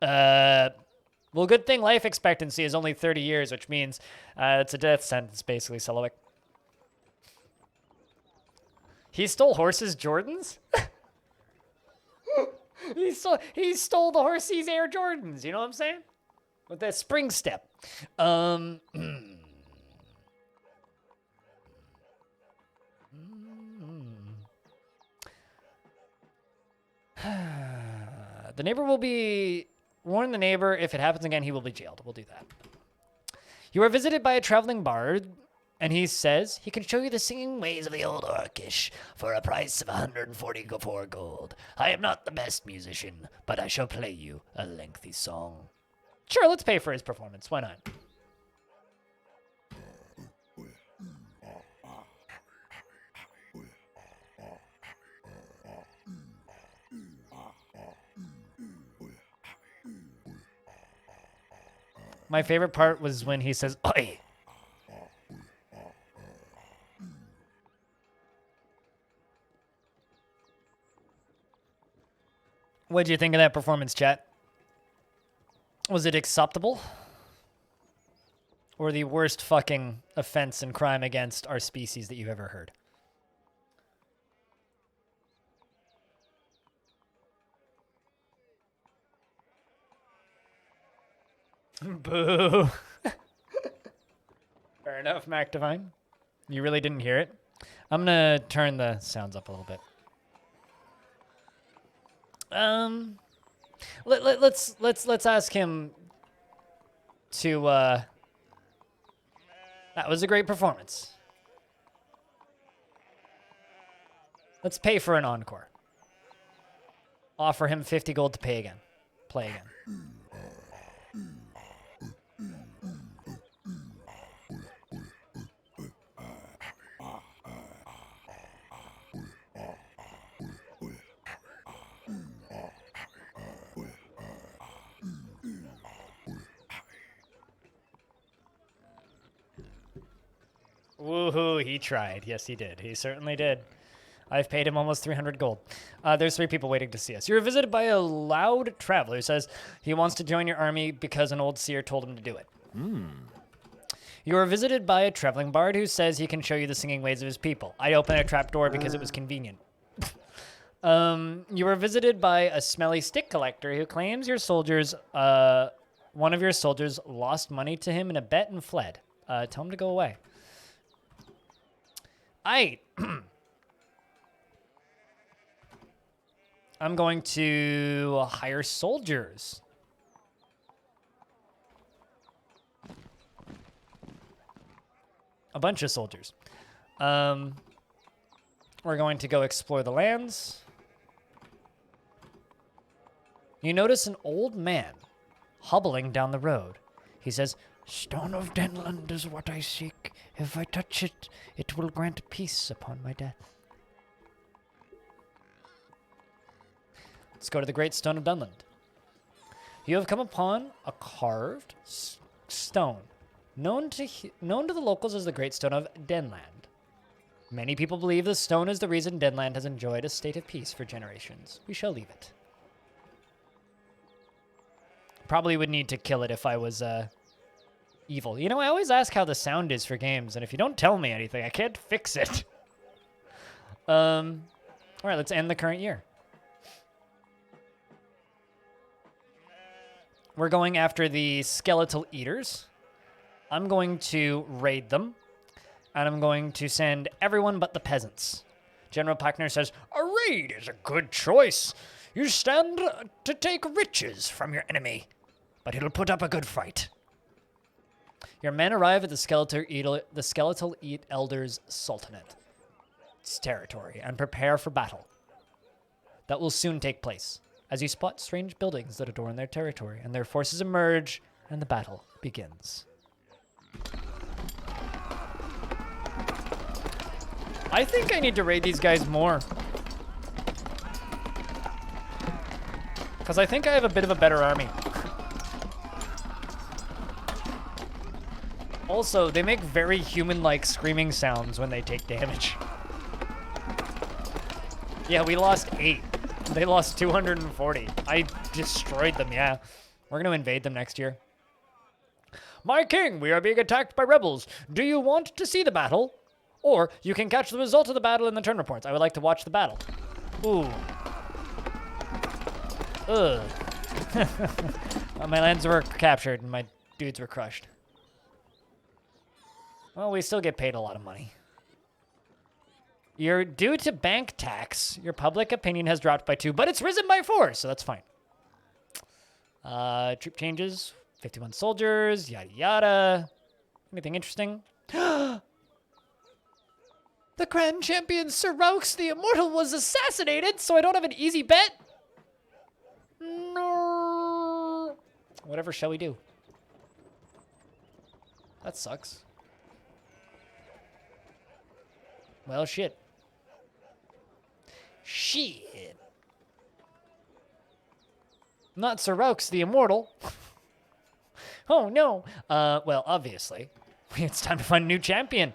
Well, good thing life expectancy is only 30 years, which means it's a death sentence, basically, Selowick. He stole horses' Jordans? he stole the horses' Air Jordans, you know what I'm saying? With that spring step. The neighbor will be... Warn the neighbor, if it happens again, he will be jailed. We'll do that. You are visited by a traveling bard, and he says he can show you the singing ways of the old Orcish for a price of 144 gold. I am not the best musician, but I shall play you a lengthy song. Sure, let's pay for his performance. Why not? My favorite part was when he says, "Oi." What'd you think of that performance, chat? Was it acceptable? Or the worst fucking offense and crime against our species that you've ever heard? Boo. Fair enough, Mac Divine. You really didn't hear it? I'm gonna turn the sounds up a little bit. Let's ask him to that was a great performance. Let's pay for an encore. Offer him 50 gold to pay again. Play again. Woohoo, he tried. Yes, he did. He certainly did. I've paid him almost 300 gold. There's 3 people waiting to see us. You're visited by a loud traveler who says he wants to join your army because an old seer told him to do it. You are visited by a traveling bard who says he can show you the singing ways of his people. I opened a trapdoor because it was convenient. You were visited by a smelly stick collector who claims your soldiers, one of your soldiers lost money to him in a bet and fled. Tell him to go away. I'm going to hire soldiers. A bunch of soldiers. We're going to go explore the lands. You notice an old man hobbling down the road. He says, "Stone of Denland is what I seek. If I touch it, it will grant peace upon my death." Let's go to the Great Stone of Dunland. You have come upon a carved stone, known to the locals as the Great Stone of Denland. Many people believe the stone is the reason Denland has enjoyed a state of peace for generations. We shall leave it. Probably would need to kill it if I was evil. You know, I always ask how the sound is for games, and if you don't tell me anything, I can't fix it. All right, let's end the current year. We're going after the skeletal eaters. I'm going to raid them, and I'm going to send everyone but the peasants. General Packner says, "A raid is a good choice. You stand to take riches from your enemy, but he'll put up a good fight." Your men arrive at the skeletal elders' sultanate, its territory, and prepare for battle. That will soon take place, as you spot strange buildings that adorn their territory, and their forces emerge, and the battle begins. I think I need to raid these guys more. Because I think I have a bit of a better army. Also, they make very human-like screaming sounds when they take damage. Yeah, we lost 8. They lost 240. I destroyed them, yeah. We're going to invade them next year. "My king, we are being attacked by rebels. Do you want to see the battle? Or you can catch the result of the battle in the turn reports. I would like to watch the battle." Ooh. Ugh. My lands were captured and my dudes were crushed. Well, we still get paid a lot of money. You're due to bank tax. Your public opinion has dropped by 2, but it's risen by 4, so that's fine. Troop changes, 51 soldiers, yada yada. Anything interesting? The Grand Champion Sir Raux the Immortal was assassinated, so I don't have an easy bet. No. Whatever shall we do? That sucks. Well, shit. Shit. Not Sir Raux the Immortal. Oh, no. Well, obviously. It's time to find a new champion.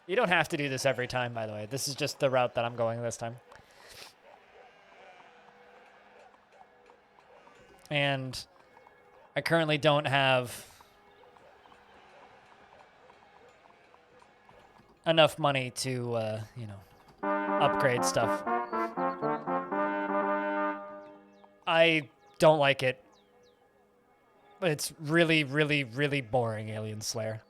You don't have to do this every time, by the way. This is just the route that I'm going this time. And I currently don't have enough money to, you know, upgrade stuff. I don't like it. It's really, really, really boring, Alien Slayer.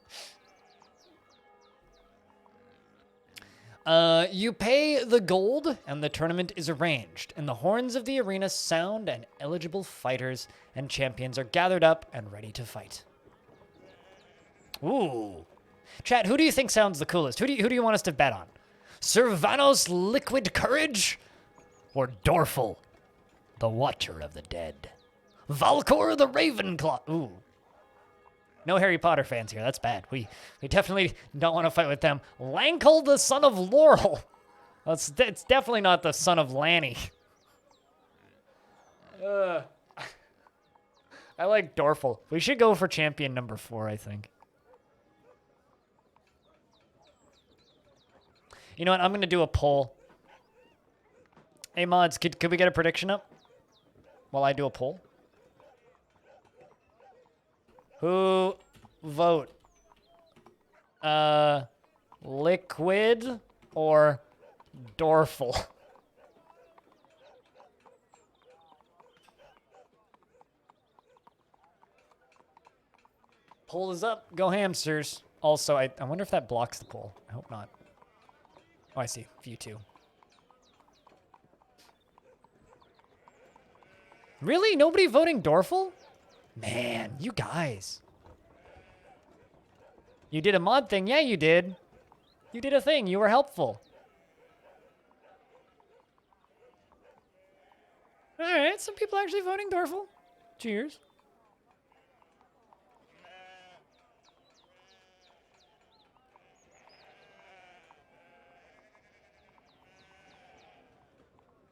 You pay the gold, and the tournament is arranged, and the horns of the arena sound, and eligible fighters and champions are gathered up and ready to fight. Ooh. Chat, who do you think sounds the coolest? Who do you want us to bet on? Servanos Liquid Courage? Or Dorful, the Watcher of the Dead? Valkor the Ravenclaw? Ooh. No Harry Potter fans here. That's bad. We definitely don't want to fight with them. Lankle, the son of Laurel. It's definitely not the son of Lanny. I like Dorful. We should go for champion number 4, I think. You know what? I'm going to do a poll. Hey, mods, could we get a prediction up while I do a poll? Who vote? Liquid or Dorful? Poll is up. Go hamsters. Also, I wonder if that blocks the poll. I hope not. Oh, I see. View 2. Really? Nobody voting Dorful? Man, you guys. You did a mod thing. Yeah, you did. You did a thing. You were helpful. All right, some people actually voting Dorful. Cheers.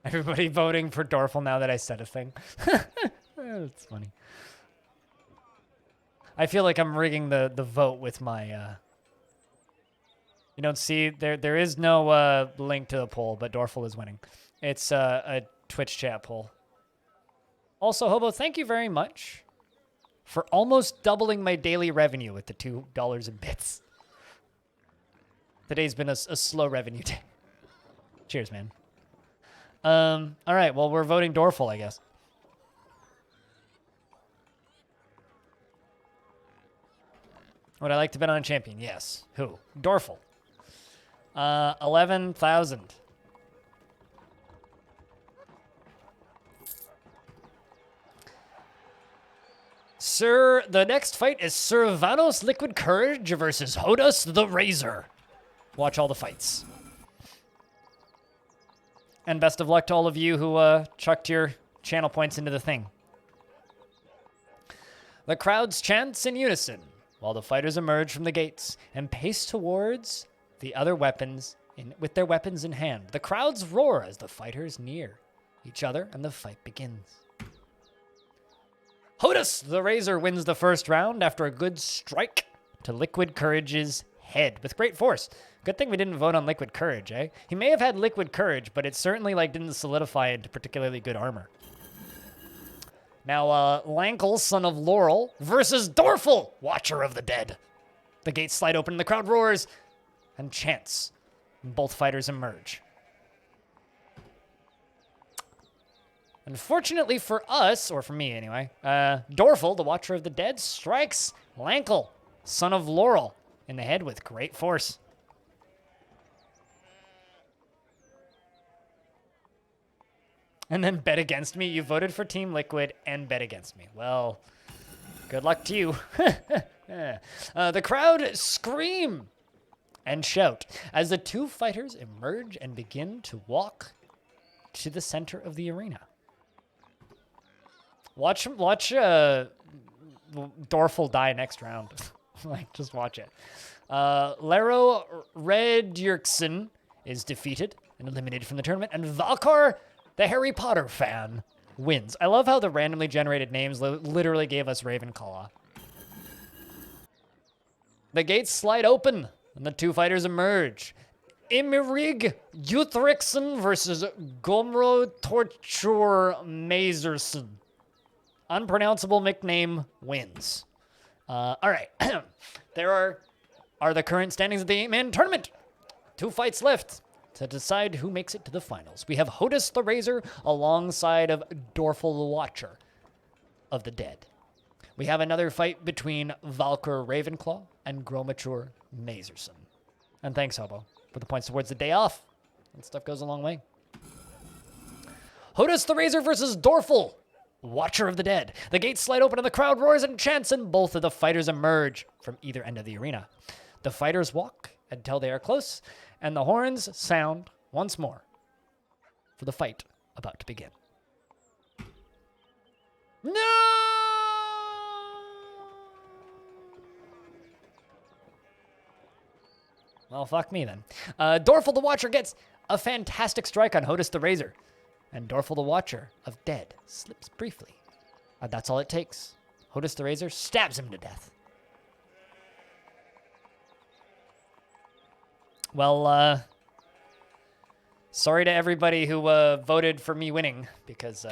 Everybody voting for Dorful now that I said a thing. That's funny. I feel like I'm rigging the vote with my... You don't see... There is no link to the poll, but Dorful is winning. It's a Twitch chat poll. Also, Hobo, thank you very much for almost doubling my daily revenue with the $2 in bits. Today's been a slow revenue day. Cheers, man. All right, well, we're voting Dorful, I guess. Would I like to bet on a champion? Yes. Who? Dorful. 11,000. Sir, the next fight is Sir Vanos Liquid Courage versus Hodus the Razor. Watch all the fights. And best of luck to all of you who chucked your channel points into the thing. The crowds chants in unison while the fighters emerge from the gates and pace towards the other weapons with their weapons in hand. The crowds roar as the fighters near each other and the fight begins. Hodus the Razor wins the first round after a good strike to Liquid Courage's head with great force. Good thing we didn't vote on Liquid Courage, eh? He may have had Liquid Courage, but it certainly didn't solidify into particularly good armor. Now, Lankle, son of Laurel, versus Dorful, Watcher of the Dead. The gates slide open and the crowd roars and chants. Both fighters emerge. Unfortunately for us, or for me anyway, Dorful, the Watcher of the Dead, strikes Lankle, son of Laurel, in the head with great force. And then bet against me. You voted for Team Liquid and bet against me. Well, good luck to you. The crowd scream and shout as the two fighters emerge and begin to walk to the center of the arena. Watch Dorful die next round. Just watch it. Lero Redjerksen is defeated and eliminated from the tournament, and Valkar, the Harry Potter fan, wins. I love how the randomly generated names literally gave us Ravenclaw. The gates slide open, and the two fighters emerge. Imirig Uthriksen versus Gomro Torture Mazerson. Unpronounceable nickname wins. All right. There are the current standings of the 8-man tournament. 2 fights left to decide who makes it to the finals. We have Hodus the Razor alongside of Dorful the Watcher of the Dead. We have another fight between Valkyr Ravenclaw and Gromature Mazerson. And thanks, Hobo, for the points towards the day off. That stuff goes a long way. Hodus the Razor versus Dorful, Watcher of the Dead. The gates slide open and the crowd roars and chants, and both of the fighters emerge from either end of the arena. The fighters walk until they are close, and the horns sound once more for the fight about to begin. No! Well, fuck me then. Dorful the Watcher gets a fantastic strike on Hodus the Razor, and Dorful the Watcher of Dead slips briefly. That's all it takes. Hodus the Razor stabs him to death. Well, Sorry to everybody who voted for me winning, because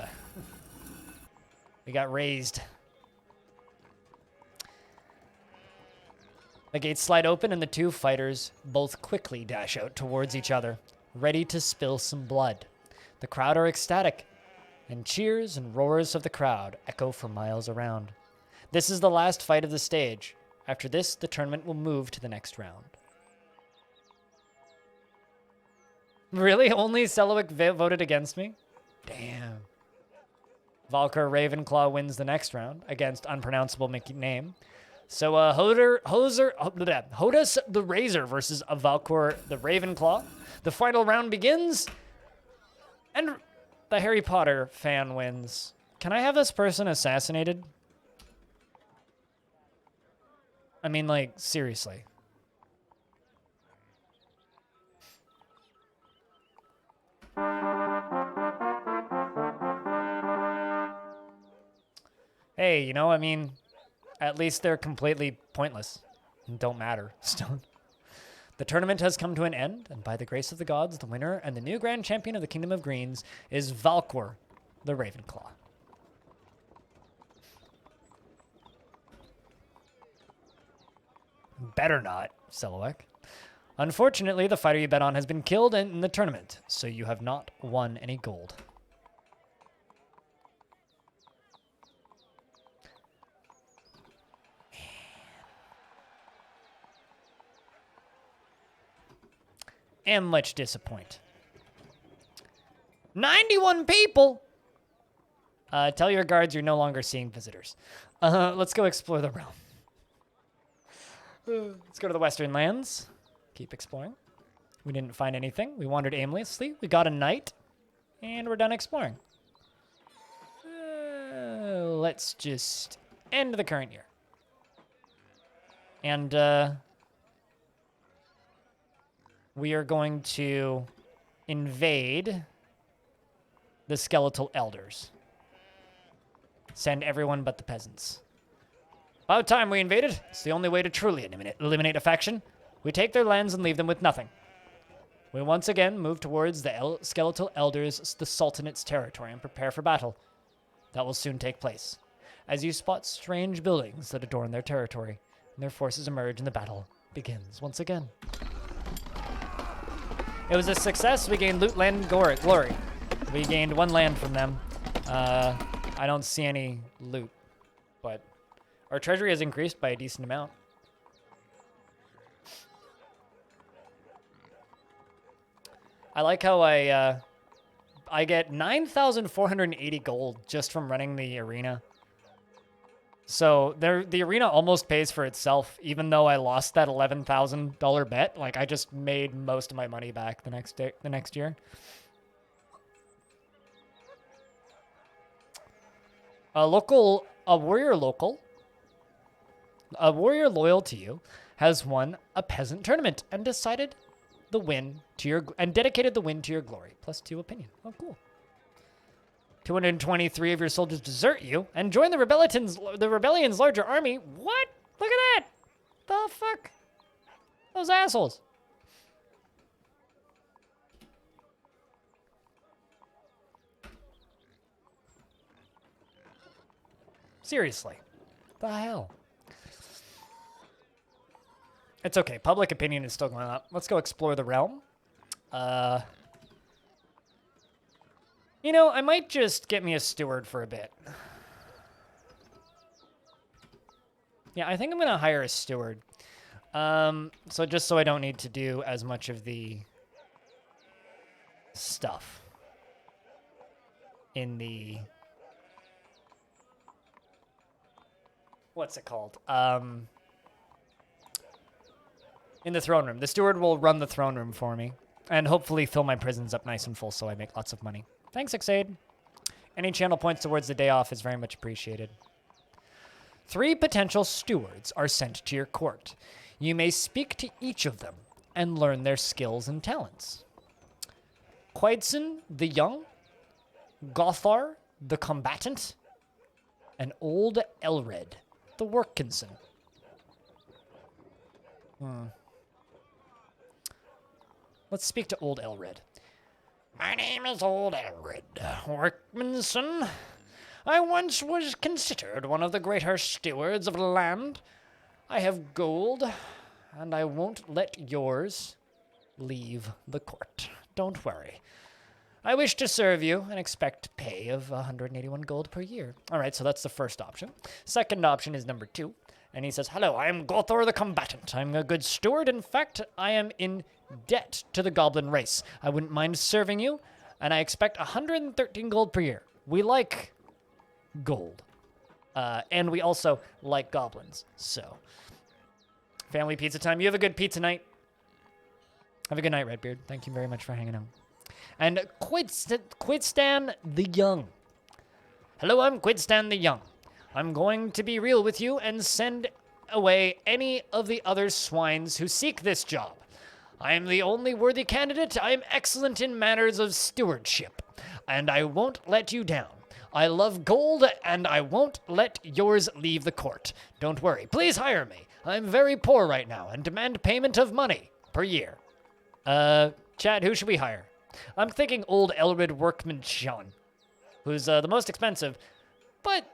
we got raised. The gates slide open, and the two fighters both quickly dash out towards each other, ready to spill some blood. The crowd are ecstatic, and cheers and roars of the crowd echo for miles around. This is the last fight of the stage. After this, the tournament will move to the next round. Really? Only Selawik voted against me? Damn. Valkyr Ravenclaw wins the next round against unpronounceable name. So Hodus the Razor versus a Valkyr the Ravenclaw. The final round begins, and the Harry Potter fan wins. Can I have this person assassinated? I mean, like, seriously. Hey, you know, I mean, at least they're completely pointless and don't matter still. The tournament has come to an end, and by the grace of the gods, the winner and the new grand champion of the Kingdom of Greens is Valkyr the Ravenclaw. Better not, Selawik. Unfortunately, the fighter you bet on has been killed in the tournament, so you have not won any gold. Am much disappointed. 91 people! Tell your guards you're no longer seeing visitors. Let's go explore the realm. Let's go to the Western Lands. Keep exploring. We didn't find anything. We wandered aimlessly. We got a knight. And we're done exploring. Let's just end the current year. And, we are going to invade the skeletal elders. Send everyone but the peasants. About time we invaded. It's the only way to truly eliminate a faction. We take their lands and leave them with nothing. We once again move towards the skeletal elders, the Sultanate's territory, and prepare for battle. That will soon take place, as you spot strange buildings that adorn their territory, and their forces emerge and the battle begins once again. It was a success. We gained loot, land, and glory. We gained one land from them. I don't see any loot, but our treasury has increased by a decent amount. I like how I get 9,480 gold just from running the arena. So the arena almost pays for itself, even though I lost that $11,000 bet. Like, I just made most of my money back the next year. A warrior loyal to you has won a peasant tournament and dedicated the win to your glory. +2 opinion. Oh, cool. 223 of your soldiers desert you and join the rebellion's larger army. What? Look at that! The fuck? Those assholes. Seriously. The hell? It's okay. Public opinion is still going up. Let's go explore the realm. You know, I might just get me a steward for a bit. Yeah, I think I'm going to hire a steward. So just so I don't need to do as much of the stuff in the... What's it called? In the throne room. The steward will run the throne room for me and hopefully fill my prisons up nice and full so I make lots of money. Thanks, Exade. Any channel points towards the day off is very much appreciated. 3 potential stewards are sent to your court. You may speak to each of them and learn their skills and talents. Quaidson the Young, Gothar the Combatant, and Old Elred the Workinson. Let's speak to Old Elred. My name is Old Elred, workmanson. I once was considered one of the greater stewards of land. I have gold, and I won't let yours leave the court. Don't worry. I wish to serve you and expect pay of 181 gold per year. All right, so that's the first option. Second option is number 2. And he says, hello, I am Gothor the Combatant. I'm a good steward. In fact, I am in debt to the goblin race. I wouldn't mind serving you, and I expect 113 gold per year. We like gold. And we also like goblins. So, family pizza time. You have a good pizza night. Have a good night, Redbeard. Thank you very much for hanging out. And Quidstan the Young. Hello, I'm Quidstan the Young. I'm going to be real with you and send away any of the other swines who seek this job. I am the only worthy candidate. I am excellent in matters of stewardship, and I won't let you down. I love gold, and I won't let yours leave the court. Don't worry. Please hire me. I'm very poor right now and demand payment of money per year. Chad, who should we hire? I'm thinking Old Elred Workman Sean, who's the most expensive, but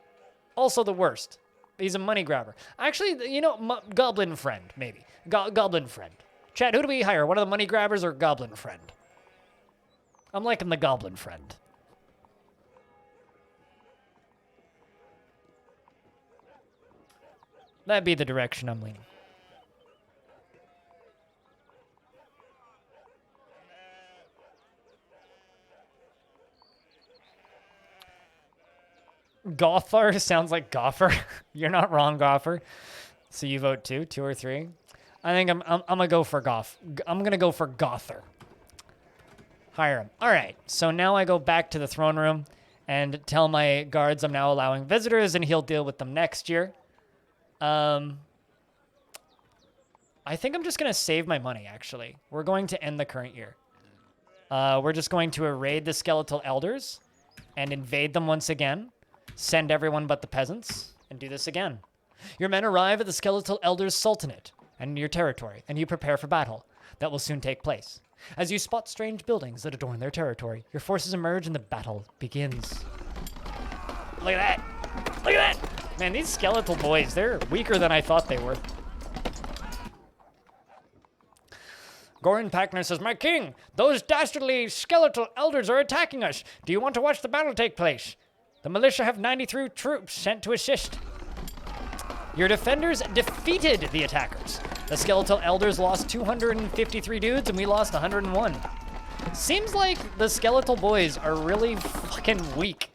also the worst. He's a money grabber. Actually, you know, Goblin Friend, maybe. Goblin Friend. Chad, who do we hire? One of the money grabbers or Goblin Friend? I'm liking the Goblin Friend. That'd be the direction I'm leaning. Gothar sounds like Gopher. You're not wrong, Gopher. So you vote 2 or 3. I think I'm gonna go for I'm gonna go for Gothar. Hire him. All right. So now I go back to the throne room and tell my guards I'm now allowing visitors, and he'll deal with them next year. I think I'm just gonna save my money. Actually, we're going to end the current year. We're just going to raid the skeletal elders and invade them once again. Send everyone but the peasants, and do this again. Your men arrive at the skeletal elders' sultanate and your territory, and you prepare for battle. That will soon take place. As you spot strange buildings that adorn their territory, your forces emerge and the battle begins. Look at that! Look at that! Man, these skeletal boys, they're weaker than I thought they were. Gorin Packner says, my king, those dastardly skeletal elders are attacking us. Do you want to watch the battle take place? The militia have 93 troops sent to assist. Your defenders defeated the attackers. The skeletal elders lost 253 dudes, and we lost 101. Seems like the skeletal boys are really fucking weak.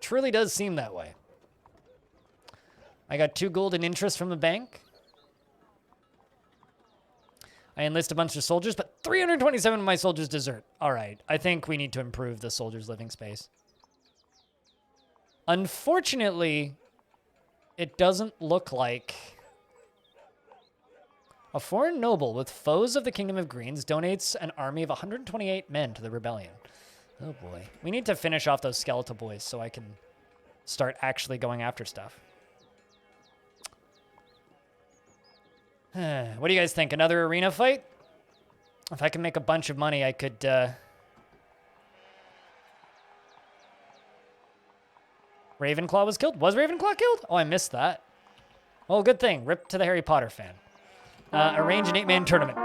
Truly does seem that way. I got 2 gold in interest from the bank. I enlist a bunch of soldiers, but 327 of my soldiers desert. All right, I think we need to improve the soldiers' living space. Unfortunately, it doesn't look like... A foreign noble with foes of the Kingdom of Greens donates an army of 128 men to the rebellion. Oh boy. We need to finish off those skeletal boys so I can start actually going after stuff. What do you guys think? Another arena fight? If I can make a bunch of money, I could... Ravenclaw was killed? Was Ravenclaw killed? Oh, I missed that. Well, good thing. Rip to the Harry Potter fan. Arrange an 8-man tournament.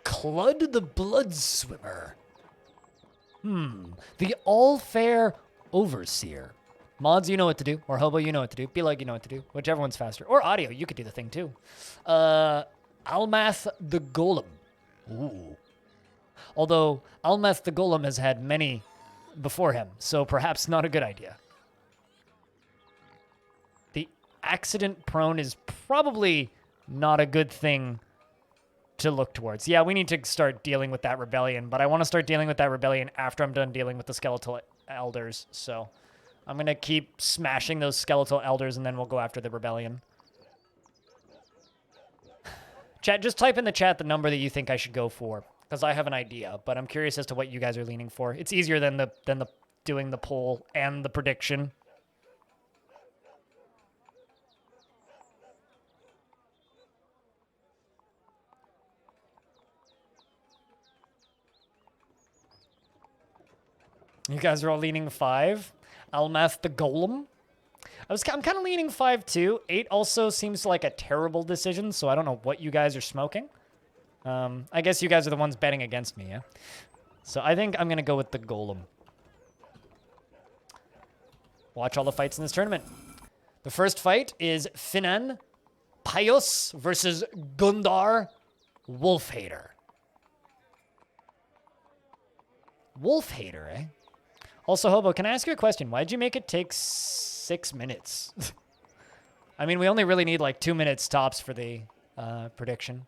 Clud the Blood Swimmer. The All-Fair Overseer. Mods, you know what to do. Or Hobo, you know what to do. Be like, you know what to do. Whichever one's faster. Or Audio, you could do the thing too. Almath the Golem. Ooh. Although, Almath the Golem has had many before him, so perhaps not a good idea. The accident prone is probably not a good thing to look towards. Yeah, we need to start dealing with that rebellion, but I want to start dealing with that rebellion after I'm done dealing with the skeletal elders, so I'm going to keep smashing those skeletal elders, and then we'll go after the rebellion. Chat, just type in the chat the number that you think I should go for, because I have an idea, but I'm curious as to what you guys are leaning for. It's easier than the doing the poll and the prediction. You guys are all leaning 5. Almath the Golem. I'm kind of leaning 5 too. 8 also seems like a terrible decision, so I don't know what you guys are smoking. I guess you guys are the ones betting against me, yeah? So I think I'm going to go with the Golem. Watch all the fights in this tournament. The first fight is Finan Pios versus Gundar Wolfhater. Wolfhater, eh? Also, Hobo, can I ask you a question? Why'd you make it take 6 minutes? I mean, we only really need like 2 minutes tops for the prediction.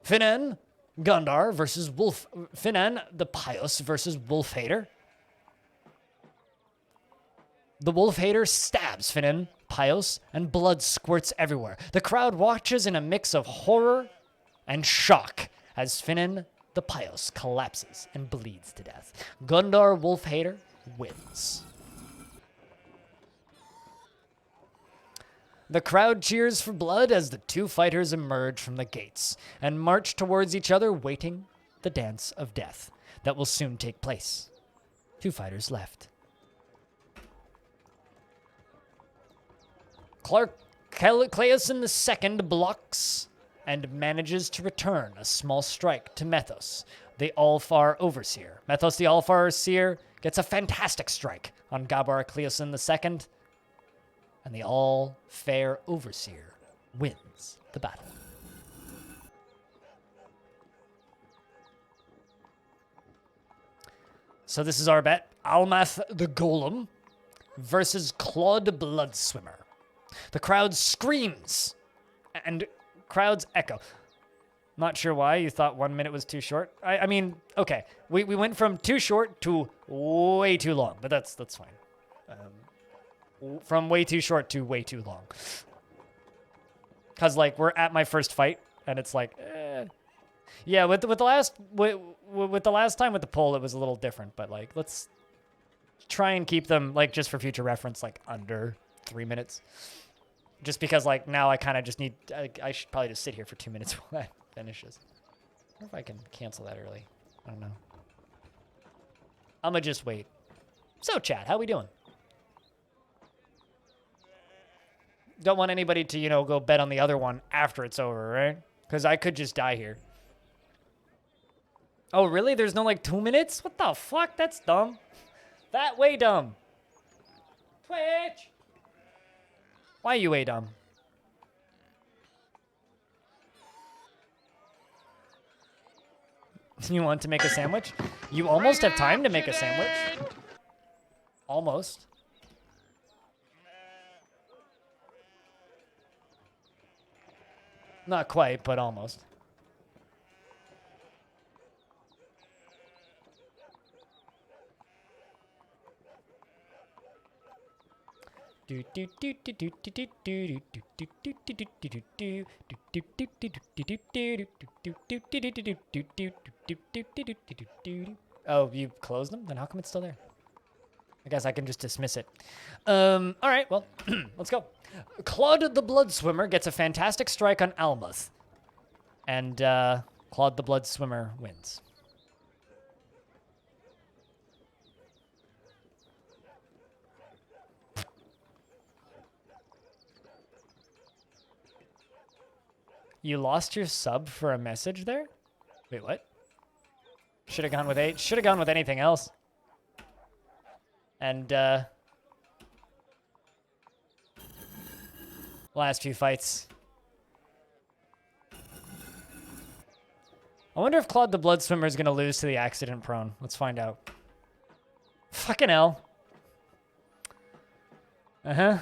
Finan Gundar versus Finan the Pious versus Wolfhater. The Wolfhater stabs Finan Pious, and blood squirts everywhere. The crowd watches in a mix of horror and shock as Finan the Pious collapses and bleeds to death. Gundar Wolfhater wins. The crowd cheers for blood as the two fighters emerge from the gates and march towards each other, waiting the dance of death that will soon take place. 2 fighters left. Clark Cleoson II blocks and manages to return a small strike to Methos, the All-Far Overseer. Methos, the All-Far Overseer, gets a fantastic strike on Gabar Cleoson II, and the All-Fair Overseer wins the battle. So this is our bet. Almath the Golem versus Claude Bloodswimmer. The crowd screams, and crowds echo. Not sure why you thought 1 minute was too short. I mean, okay. We went from too short to way too long, but that's fine. From way too short to way too long. Because, like, we're at my first fight, and it's like, Yeah, with the last time with the poll, it was a little different, but, like, let's try and keep them, like, just for future reference, like, under 3 minutes. Just because, like, now I kind of just need... I should probably just sit here for 2 minutes while that finishes. I wonder if I can cancel that early. I don't know. I'm gonna just wait. So, chat, how we doing? Don't want anybody to, you know, go bet on the other one after it's over, right? Because I could just die here. Oh, really? There's no, like, 2 minutes? What the fuck? That's dumb. That way dumb. Twitch! Why are you way dumb? You want to make a sandwich? You almost have time to make a sandwich. Almost. Not quite, but almost. Oh, you closed them? Then how come it's still there? I guess I can just dismiss it. All right, well, let's go. Claude the Blood Swimmer gets a fantastic strike on Almuth. And Claude the Blood Swimmer wins. You lost your sub for a message there? Wait, what? Should have gone with 8. Should have gone with anything else. And, last few fights. I wonder if Claude the Blood Swimmer is going to lose to the Accident Prone. Let's find out. Fucking hell. Uh-huh.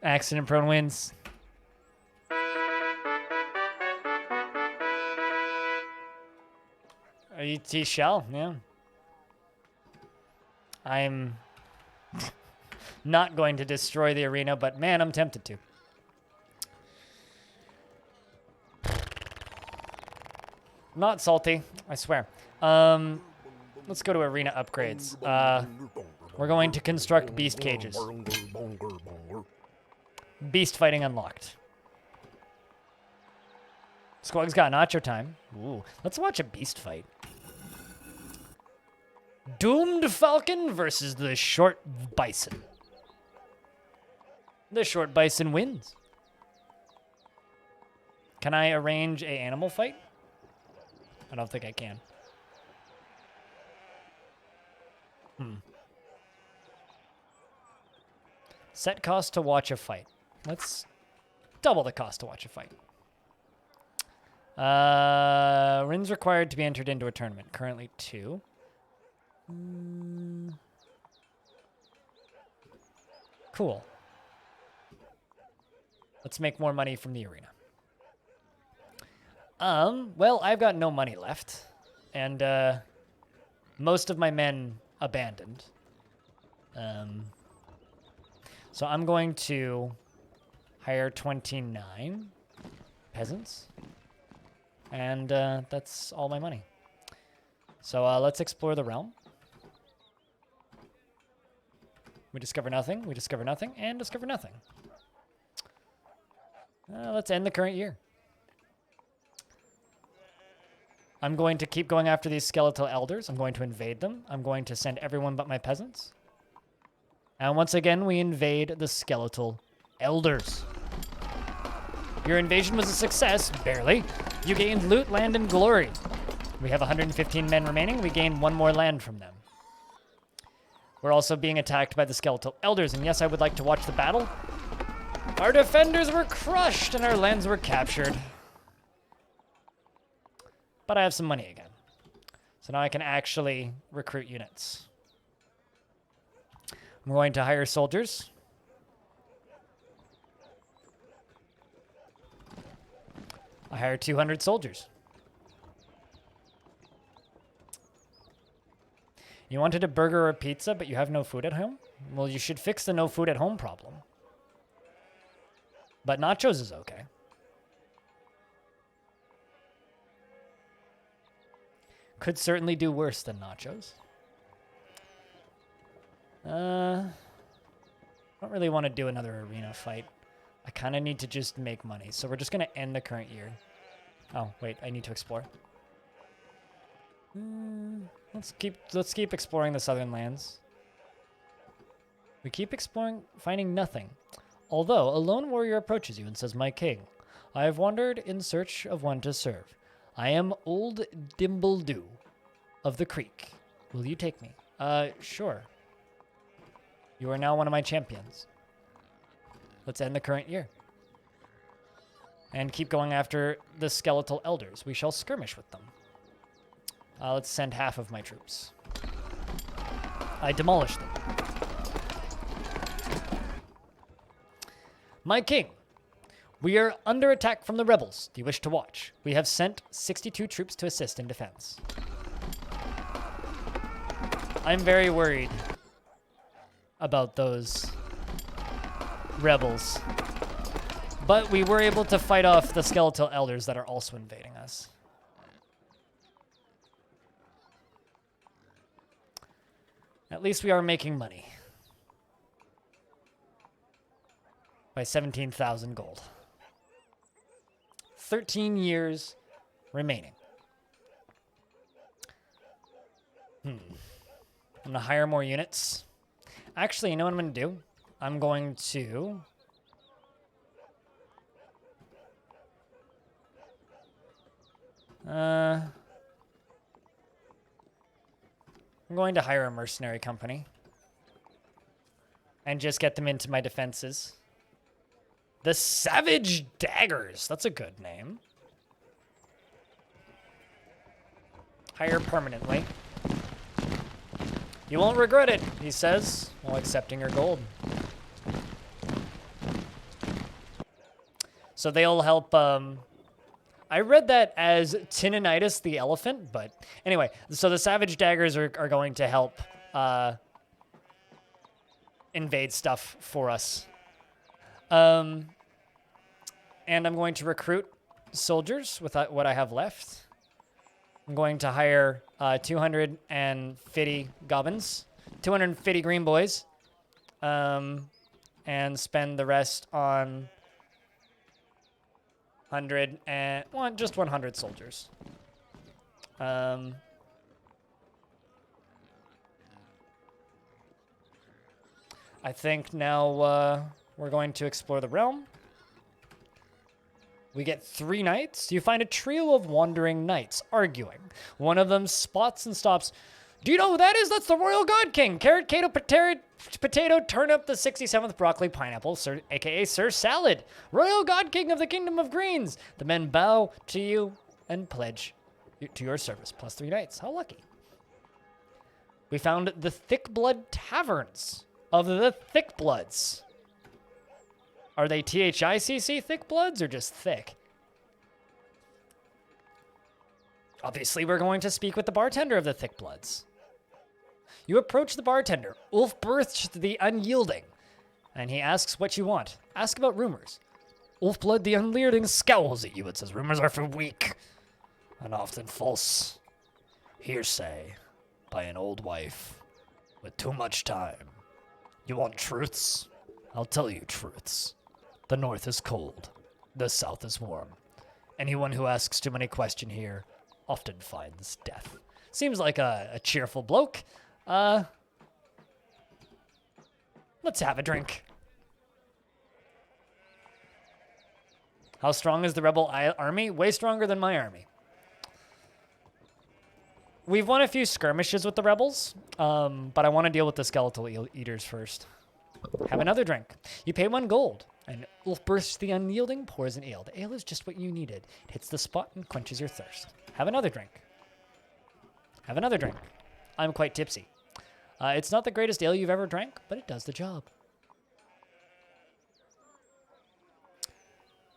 Accident Prone wins. He shall, yeah. I'm not going to destroy the arena, but man, I'm tempted to. Not salty, I swear. Let's go to arena upgrades. We're going to construct beast cages. Beast fighting unlocked. Squug's got nacho time. Ooh, let's watch a beast fight. Doomed Falcon versus the Short Bison. The Short Bison wins. Can I arrange a animal fight? I don't think I can. Set cost to watch a fight. Let's double the cost to watch a fight. Rins required to be entered into a tournament. Currently 2. Cool. Let's make more money from the arena. Well, I've got no money left. And, most of my men abandoned. So I'm going to hire 29 peasants. And, that's all my money. So, let's explore the realm. We discover nothing, and discover nothing. Let's end the current year. I'm going to keep going after these skeletal elders. I'm going to invade them. I'm going to send everyone but my peasants. And once again, we invade the skeletal elders. Your invasion was a success, barely. You gained loot, land, and glory. We have 115 men remaining. We gained 1 more land from them. We're also being attacked by the skeletal elders, and yes, I would like to watch the battle. Our defenders were crushed, and our lands were captured. But I have some money again. So now I can actually recruit units. I'm going to hire soldiers. I hired 200 soldiers. You wanted a burger or a pizza, but you have no food at home? Well, you should fix the no food at home problem. But nachos is okay. Could certainly do worse than nachos. I don't really want to do another arena fight. I kind of need to just make money. So we're just going to end the current year. Oh, wait, I need to explore. Let's keep exploring the southern lands. We keep exploring, finding nothing. Although a lone warrior approaches you and says, "My king, I have wandered in search of one to serve. I am old Dimbledoo of the Creek. Will you take me?" Sure. You are now one of my champions. Let's end the current year. And keep going after the skeletal elders. We shall skirmish with them. Let's send half of my troops. I demolish them. My king, we are under attack from the rebels. Do you wish to watch? We have sent 62 troops to assist in defense. I'm very worried about those rebels. But we were able to fight off the skeletal elders that are also invading us. At least we are making money. By 17,000 gold. 13 years remaining. I'm going to hire more units. Actually, you know what I'm going to do? I'm going to... I'm going to hire a mercenary company. And just get them into my defenses. The Savage Daggers. That's a good name. Hire permanently. You won't regret it, he says, while accepting your gold. So they'll help, I read that as Tinnitus the elephant, but anyway, so the Savage Daggers are going to help invade stuff for us. And I'm going to recruit soldiers with what I have left. I'm going to hire 250 goblins, 250 green boys, and spend the rest on 100 and just 100 soldiers. I think now we're going to explore the realm. We get 3 knights. You find a trio of wandering knights arguing. One of them spots and stops. Do you know who that is? That's the Royal God King. Carrot, potato, turnip, the 67th broccoli, pineapple, Sir, aka Sir Salad. Royal God King of the Kingdom of Greens. The men bow to you and pledge to your service. Plus 3 knights. How lucky. We found the Thick Blood Taverns of the Thick Bloods. Are they THICC Thick Bloods or just thick? Obviously, we're going to speak with the bartender of the Thick Bloods. You approach the bartender, Ulfbirth the Unyielding, and he asks what you want. Ask about rumors. Ulfblood the Unyielding scowls at you and says, rumors are for weak and often false. Hearsay by an old wife with too much time. You want truths? I'll tell you truths. The north is cold. The south is warm. Anyone who asks too many questions here often finds death. Seems like a cheerful bloke. Let's have a drink. How strong is the rebel army? Way stronger than my army. We've won a few skirmishes with the rebels, but I want to deal with the skeletal eaters first. Have another drink. You pay 1 gold, and Ulfbirth the Unyielding pours an ale. The ale is just what you needed. It hits the spot and quenches your thirst. Have another drink. Have another drink. I'm quite tipsy. It's not the greatest ale you've ever drank, but it does the job.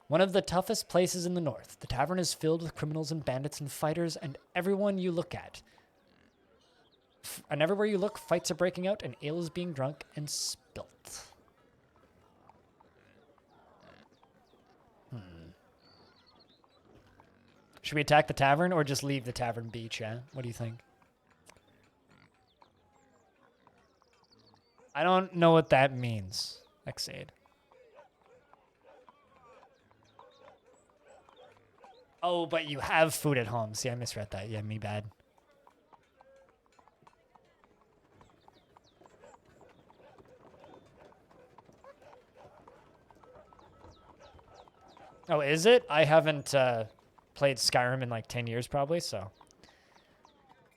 One of the toughest places in the north. The tavern is filled with criminals and bandits and fighters and everyone you look at. And everywhere you look, fights are breaking out and ale is being drunk and spilt. Should we attack the tavern or just leave the tavern be, chat? What do you think? I don't know what that means, Exade. Oh, but you have food at home. See, I misread that. Yeah, me bad. Oh, is it? I haven't played Skyrim in like 10 years probably, so.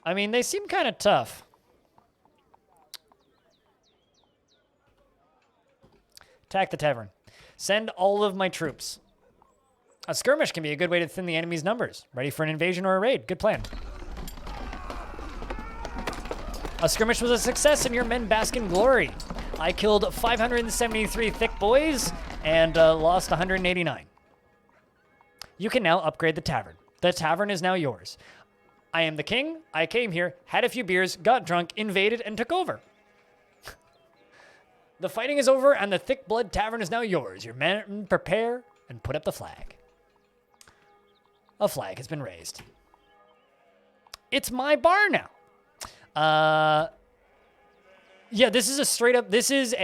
I mean, they seem kind of tough. Attack the tavern. Send all of my troops. A skirmish can be a good way to thin the enemy's numbers. Ready for an invasion or a raid? Good plan. A skirmish was a success and your men bask in glory. I killed 573 thick boys and lost 189. You can now upgrade the tavern. The tavern is now yours. I am the king. I came here, had a few beers, got drunk, invaded, and took over. The fighting is over and the Thick Blood Tavern is now yours. Your men prepare and put up the flag. A flag has been raised. It's my bar now. Yeah, this is a straight up, this is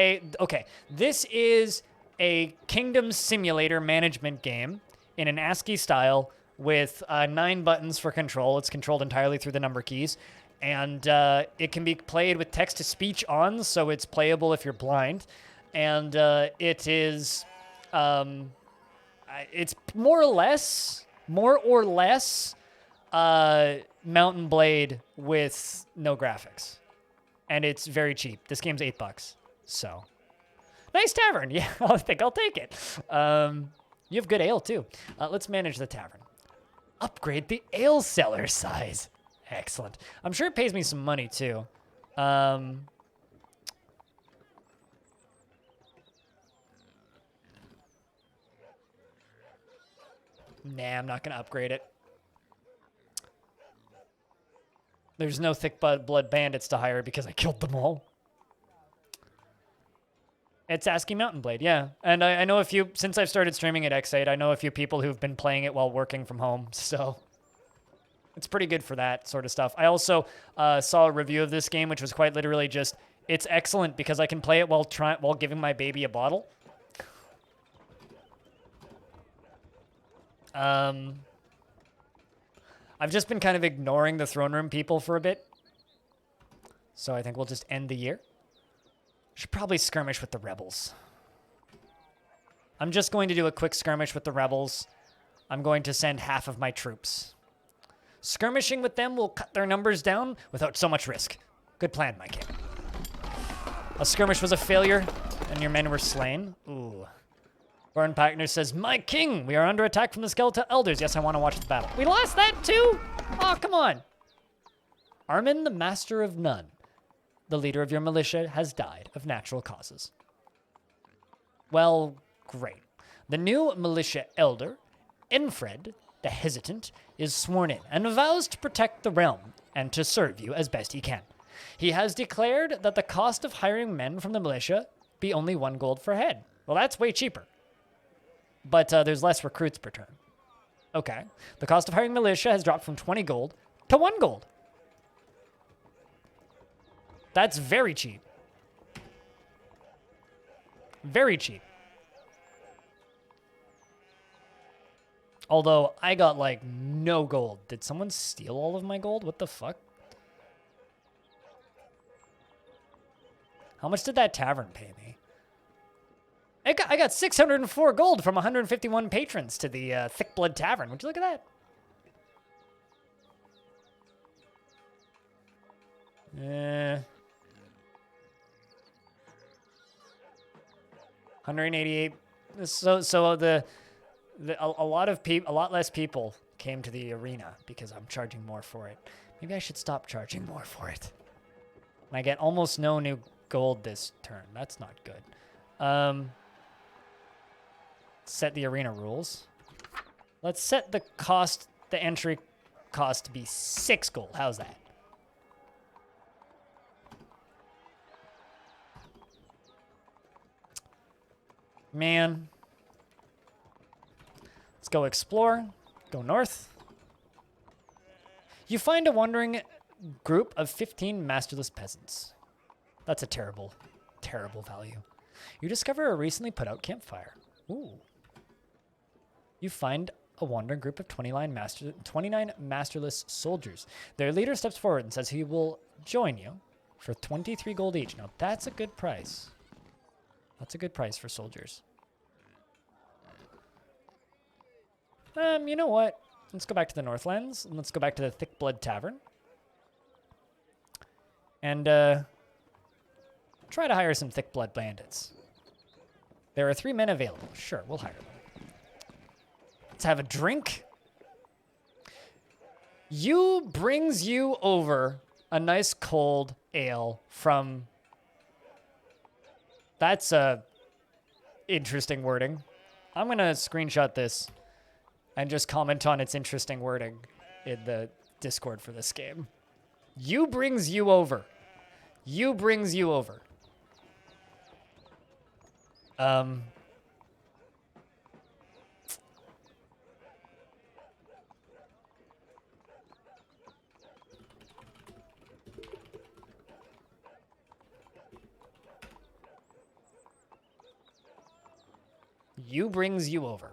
a kingdom simulator management game in an ASCII style with 9 buttons for control. It's controlled entirely through the number keys. And it can be played with text-to-speech on, so it's playable if you're blind. And it is, it's more or less, Mountain Blade with no graphics. And it's very cheap. This game's $8, so. Nice tavern, yeah, I think I'll take it. You have good ale, too. Let's manage the tavern. Upgrade the ale cellar size. Excellent. I'm sure it pays me some money, too. Nah, I'm not going to upgrade it. There's no thick blood bandits to hire because I killed them all. It's ASCII Mountain Blade, yeah. And I know a few, since I've started streaming at X8, I know a few people who've been playing it while working from home, so it's pretty good for that sort of stuff. I also saw a review of this game, which was quite literally just, it's excellent because I can play it while giving my baby a bottle. I've just been kind of ignoring the throne room people for a bit. So I think we'll just end the year. Should probably skirmish with the rebels. I'm just going to do a quick skirmish with the rebels. I'm going to send half of my troops. Skirmishing with them will cut their numbers down without so much risk. Good plan, my king. A skirmish was a failure, and your men were slain. Ooh. Warren Packner says, "My king, we are under attack from the skeletal elders." Yes, I want to watch the battle. We lost that too? Oh, come on. Armin, the master of none. The leader of your militia has died of natural causes. Well, great. The new militia elder, Infred, the hesitant, is sworn in and vows to protect the realm and to serve you as best he can. He has declared that the cost of hiring men from the militia be only 1 gold per head. Well, that's way cheaper. But there's less recruits per turn. Okay. The cost of hiring militia has dropped from 20 gold to 1 gold. That's very cheap. Very cheap. Although, I got, like, no gold. Did someone steal all of my gold? What the fuck? How much did that tavern pay me? I got 604 gold from 151 patrons to the Thick Blood Tavern. Would you look at that? 188. So a lot less people came to the arena because I'm charging more for it. Maybe I should stop charging more for it. And I get almost no new gold this turn. That's not good. Set the arena rules. Let's set the entry cost to be 6 gold. How's that? Man. Let's go explore. Go north. You find a wandering group of 15 masterless peasants. That's a terrible, terrible value. You discover a recently put out campfire. Ooh. You find a wandering group of 29 masterless soldiers. Their leader steps forward and says he will join you for 23 gold each. Now, that's a good price. That's a good price for soldiers. You know what? Let's go back to the Northlands, and let's go back to the Thick Blood Tavern. And, try to hire some Thick Blood bandits. There are 3 men available. Sure, we'll hire them. Let's have a drink. You brings you over a nice cold ale from... That's interesting wording. I'm going to screenshot this and just comment on its interesting wording in the Discord for this game. You brings you over. You brings you over. You brings you over.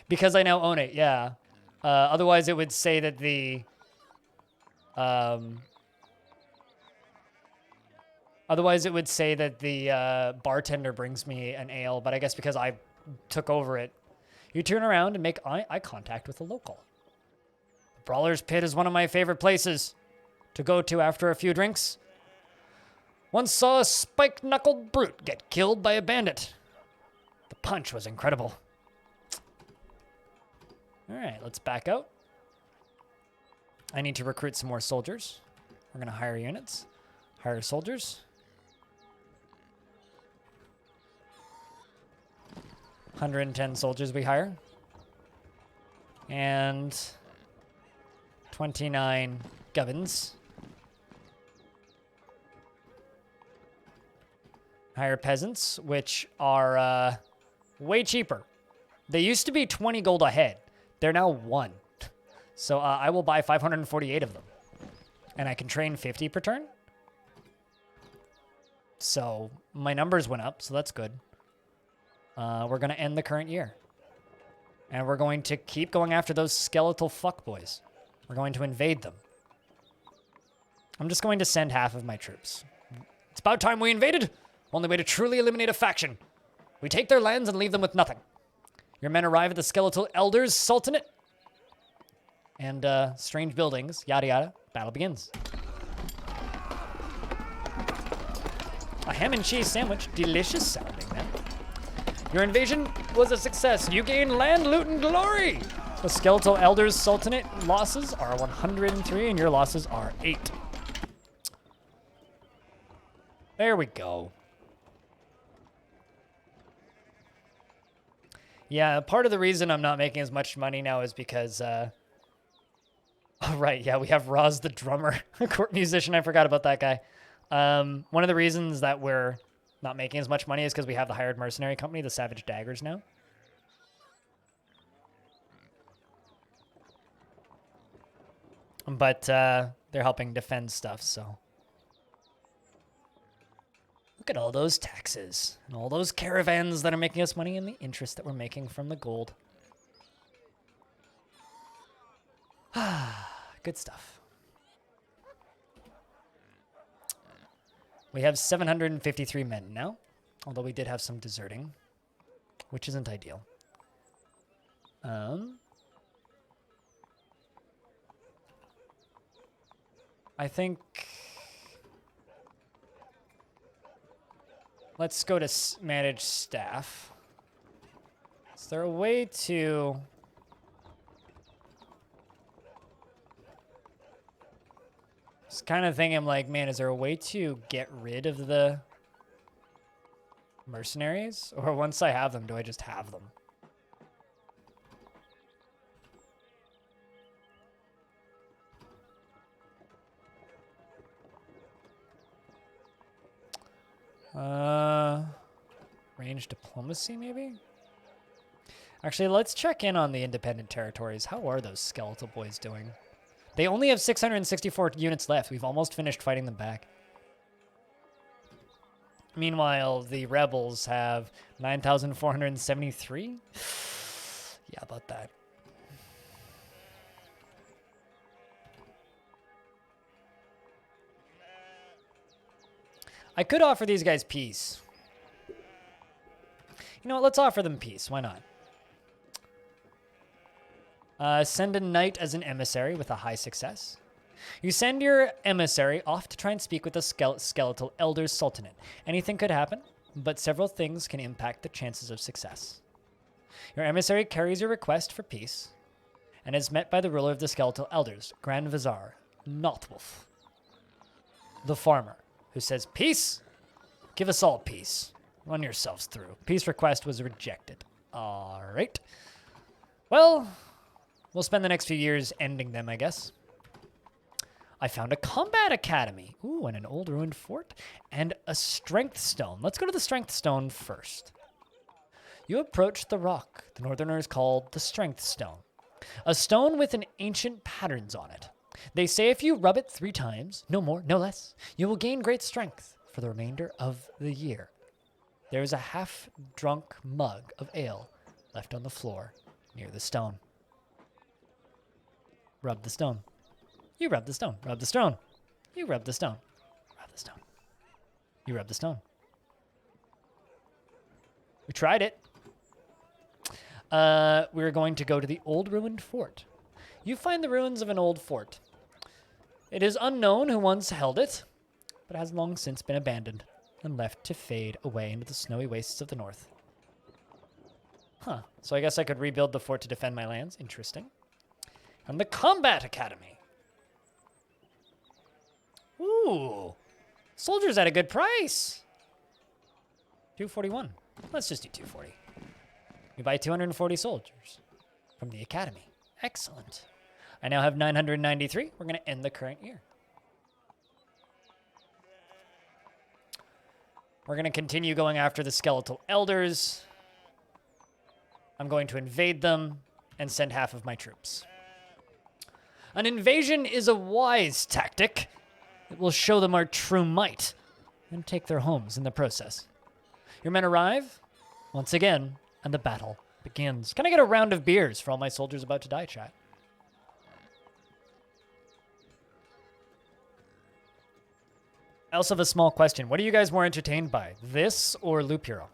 Because I now own it, yeah. Otherwise, it would say that the... Otherwise, it would say that the bartender brings me an ale, but I guess because I took over it. You turn around and make eye contact with a local. The Brawler's Pit is one of my favorite places to go to after a few drinks. Once saw a spike-knuckled brute get killed by a bandit. The punch was incredible. All right, let's back out. I need to recruit some more soldiers. We're going to hire units. Hire soldiers. 110 soldiers we hire. And 29 gubbins. Hire peasants, which are way cheaper. They used to be 20 gold a head. They're now 1. So I will buy 548 of them. And I can train 50 per turn. So my numbers went up, so that's good. We're going to end the current year. And we're going to keep going after those skeletal fuckboys. We're going to invade them. I'm just going to send half of my troops. It's about time we invaded. Only way to truly eliminate a faction. We take their lands and leave them with nothing. Your men arrive at the Skeletal Elders Sultanate. And strange buildings, yada yada. Battle begins. A ham and cheese sandwich. Delicious sounding, man. Your invasion was a success. You gain land, loot, and glory. The Skeletal Elders Sultanate losses are 103, and your losses are 8. There we go. Yeah, part of the reason I'm not making as much money now is because, oh, right, yeah, we have Roz the drummer, a court musician. I forgot about that guy. One of the reasons that we're not making as much money is because we have the hired mercenary company, the Savage Daggers, now. But they're helping defend stuff, so. Look at all those taxes and all those caravans that are making us money and the interest that we're making from the gold. Good stuff. We have 753 men now, although we did have some deserting, which isn't ideal. I think... Let's go to manage staff. Is there a way to... Just kind of thinking, like, man, is there a way to get rid of the mercenaries? Or once I have them, do I just have them? Range diplomacy, maybe? Actually, let's check in on the independent territories. How are those skeletal boys doing? They only have 664 units left. We've almost finished fighting them back. Meanwhile, the rebels have 9,473. Yeah, about that. I could offer these guys peace. You know what? Let's offer them peace. Why not? Send a knight as an emissary with a high success. You send your emissary off to try and speak with the Skeletal Elders Sultanate. Anything could happen, but several things can impact the chances of success. Your emissary carries your request for peace and is met by the ruler of the Skeletal Elders, Grand Vizier Notwolf, the farmer, who says, "Peace? Give us all peace. Run yourselves through. Peace request was rejected." All right. Well, we'll spend the next few years ending them, I guess. I found a combat academy. Ooh, and an old ruined fort. And a strength stone. Let's go to the strength stone first. You approach the rock the Northerners called the strength stone. A stone with an ancient patterns on it. They say if you rub it 3 times, no more, no less, you will gain great strength for the remainder of the year. There is a half-drunk mug of ale left on the floor near the stone. Rub the stone. You rub the stone. Rub the stone. You rub the stone. Rub the stone. You rub the stone. We tried it. We're going to go to the old ruined fort. You find the ruins of an old fort. It is unknown who once held it, but has long since been abandoned and left to fade away into the snowy wastes of the north. Huh. So I guess I could rebuild the fort to defend my lands. Interesting. And the Combat Academy. Ooh. Soldiers at a good price. 241. Let's just do 240. We buy 240 soldiers from the academy. Excellent. I now have 993. We're going to end the current year. We're going to continue going after the Skeletal Elders. I'm going to invade them and send half of my troops. An invasion is a wise tactic. It will show them our true might and take their homes in the process. Your men arrive once again, and the battle begins. Can I get a round of beers for all my soldiers about to die, chat? I also have a small question. What are you guys more entertained by? This or Loop Hero?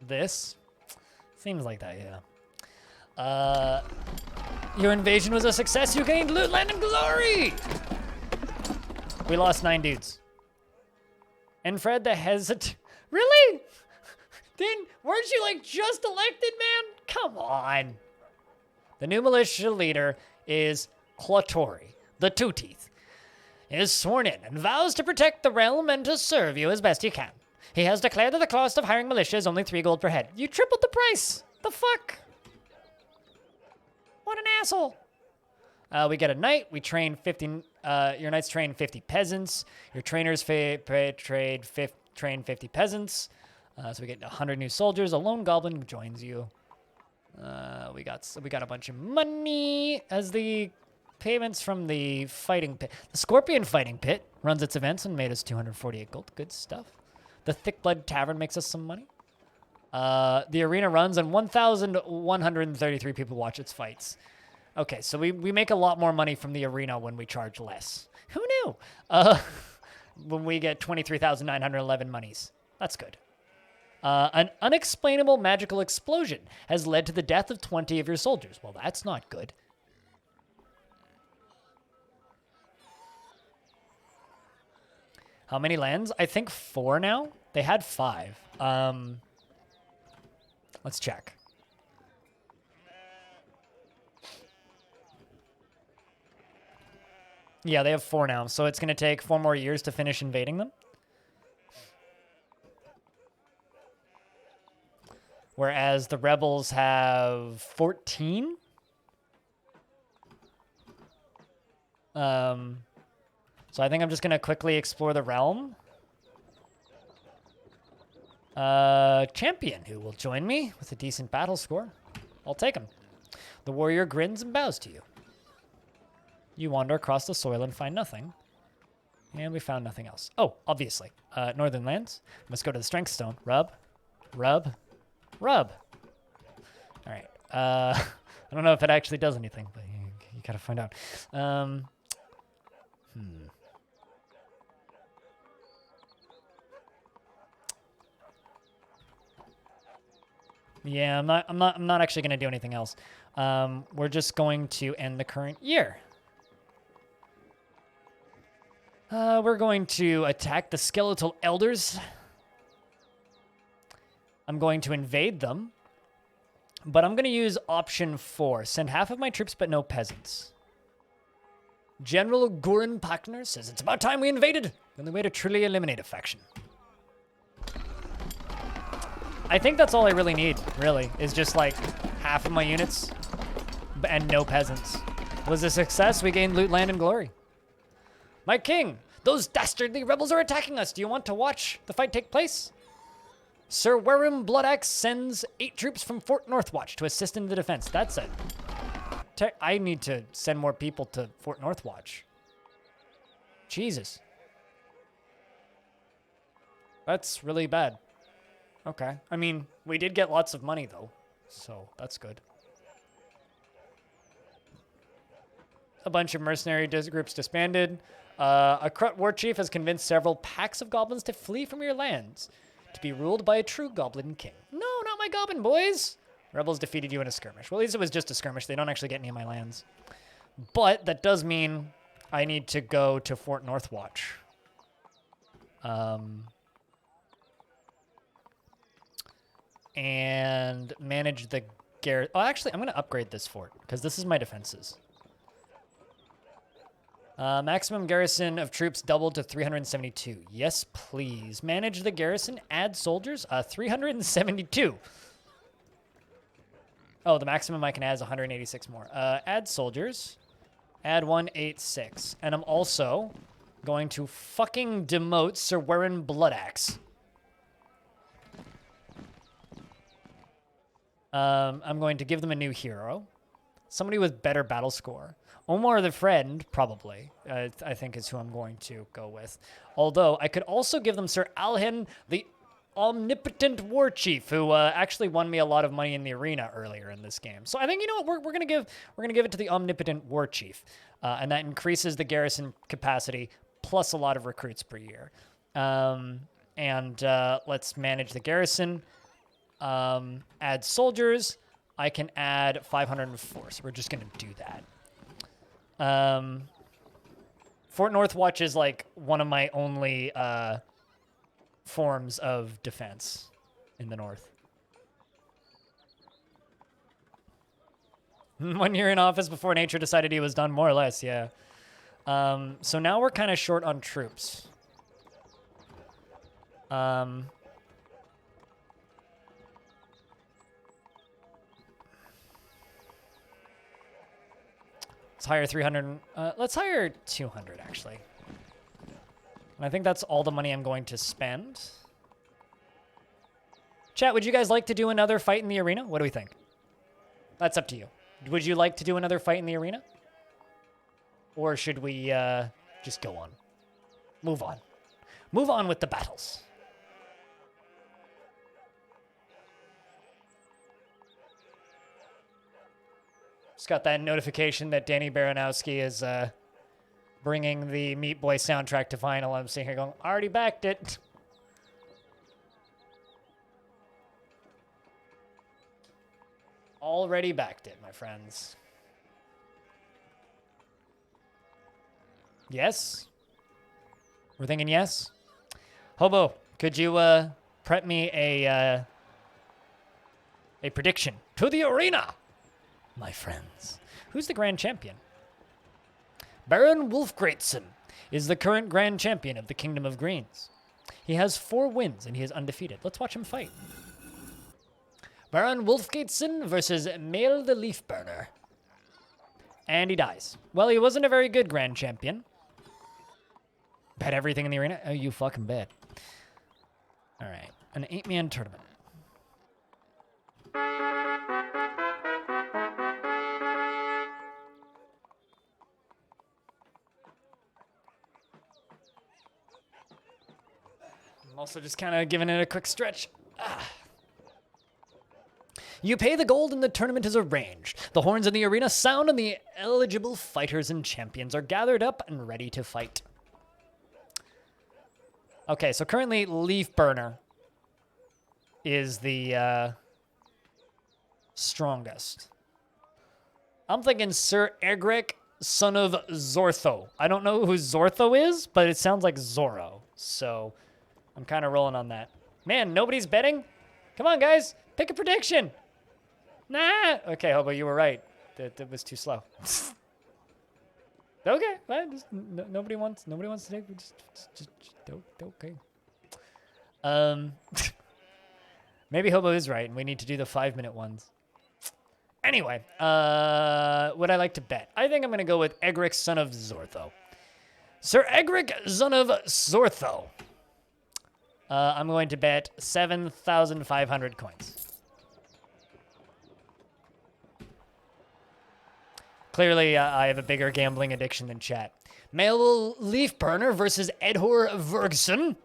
This? Seems like that, yeah. Your invasion was a success. You gained loot, land, and glory! We lost 9 dudes. And Fred the Hesitant... Really? Weren't you, like, just elected, man? Come on. The new militia leader is Clotori, the Two-Teeth. He is sworn in and vows to protect the realm and to serve you as best he can. He has declared that the cost of hiring militia is only 3 gold per head. You tripled the price. The fuck? What an asshole. We get a knight. We train 50. Your knights train 50 peasants. Your trainers train 50 peasants. So we get 100 new soldiers. A lone goblin joins you. We got a bunch of money as the payments from the fighting pit. The Scorpion Fighting Pit runs its events and made us 248 gold. Good stuff. The Thick Blood Tavern makes us some money. The arena runs and 1,133 people watch its fights. Okay, so we make a lot more money from the arena when we charge less. Who knew? When we get 23,911 monies. That's good. An unexplainable magical explosion has led to the death of 20 of your soldiers. Well, that's not good. How many lands? I think 4 now. They had 5. Let's check. Yeah, they have 4 now, so it's going to take 4 more years to finish invading them. Whereas the rebels have 14. So I think I'm just going to quickly explore the realm. Champion, who will join me with a decent battle score. I'll take him. The warrior grins and bows to you. You wander across the soil and find nothing. And we found nothing else. Oh, obviously. Northern lands. Let's go to the strength stone. Rub. Rub. Rub. All right. I don't know if it actually does anything, but you gotta find out. Yeah, I'm not actually gonna do anything else. We're just going to end the current year. We're going to attack the skeletal elders. I'm going to invade them. But I'm going to use option 4. Send half of my troops but no peasants. General Gurin Pakner says it's about time we invaded. The only way to truly eliminate a faction. I think that's all I really need, really, is just like half of my units and no peasants. Was a success. We gained loot, land, and glory. My king, those dastardly rebels are attacking us. Do you want to watch the fight take place? Sir Warsim Bloodaxe sends 8 troops from Fort Northwatch to assist in the defense. That's it. I need to send more people to Fort Northwatch. Jesus. That's really bad. Okay. I mean, we did get lots of money, though. So, that's good. A bunch of mercenary groups disbanded. A Krut war chief has convinced several packs of goblins to flee from your lands, to be ruled by a true goblin king. No, not my goblin boys! Rebels defeated you in a skirmish. Well, at least it was just a skirmish. They don't actually get any of my lands. But that does mean I need to go to Fort Northwatch. And manage the garrison. Oh, actually, I'm going to upgrade this fort, because this is my defenses. Maximum garrison of troops doubled to 372. Yes, please. Manage the garrison. Add soldiers. 372. Oh, the maximum I can add is 186 more. Add soldiers. Add 186. And I'm also going to fucking demote Sir Warsim Bloodaxe. I'm going to give them a new hero. Somebody with better battle score. Omar the Friend, probably, I think is who I'm going to go with. Although, I could also give them Sir Alhen, the omnipotent war chief, who actually won me a lot of money in the arena earlier in this game. So I think, you know what, we're gonna give it to the omnipotent war chief. And that increases the garrison capacity, plus a lot of recruits per year. Let's manage the garrison. Add soldiers. I can add 504, so we're just going to do that. Fort Northwatch is like one of my only forms of defense in the north. 1 year in office before nature decided he was done, more or less, yeah. So now we're kind of short on troops. Let's hire 300. Let's hire 200, actually. And I think that's all the money I'm going to spend. Chat, would you guys like to do another fight in the arena? What do we think? That's up to you. Would you like to do another fight in the arena? Or should we just go on? Move on. Move on with the battles. Just got that notification that Danny Baranowski is bringing the Meat Boy soundtrack to vinyl. I'm sitting here going, already backed it. Already backed it, my friends. Yes? We're thinking yes? Hobo, could you prep me a prediction to the arena? My friends. Who's the grand champion? Baron Wolfgreatson is the current grand champion of the Kingdom of Greens. He has 4 wins and he is undefeated. Let's watch him fight. Baron Wolfgreatson versus Mael the Leafburner. And he dies. Well, he wasn't a very good grand champion. Bet everything in the arena? Oh, you fucking bet. All right. An 8-man tournament. I'm also just kind of giving it a quick stretch. You pay the gold and the tournament is arranged. The horns in the arena sound and the eligible fighters and champions are gathered up and ready to fight. Okay, so currently Leafburner is the strongest. I'm thinking Sir Egric, son of Zortho. I don't know who Zortho is, but it sounds like Zorro. So I'm kind of rolling on that. Man, nobody's betting? Come on, guys. Pick a prediction. Nah. Okay, Hobo, you were right. That was too slow. Okay, fine. Just, nobody wants to take. Just okay. Maybe Hobo is right, and we need to do the 5-minute ones. Anyway, would I like to bet? I think I'm gonna go with Egric, son of Zortho. Sir Egric, son of Zortho. I'm going to bet 7,500 coins. Clearly, I have a bigger gambling addiction than chat. Mael Leafburner versus Edhor Vergson.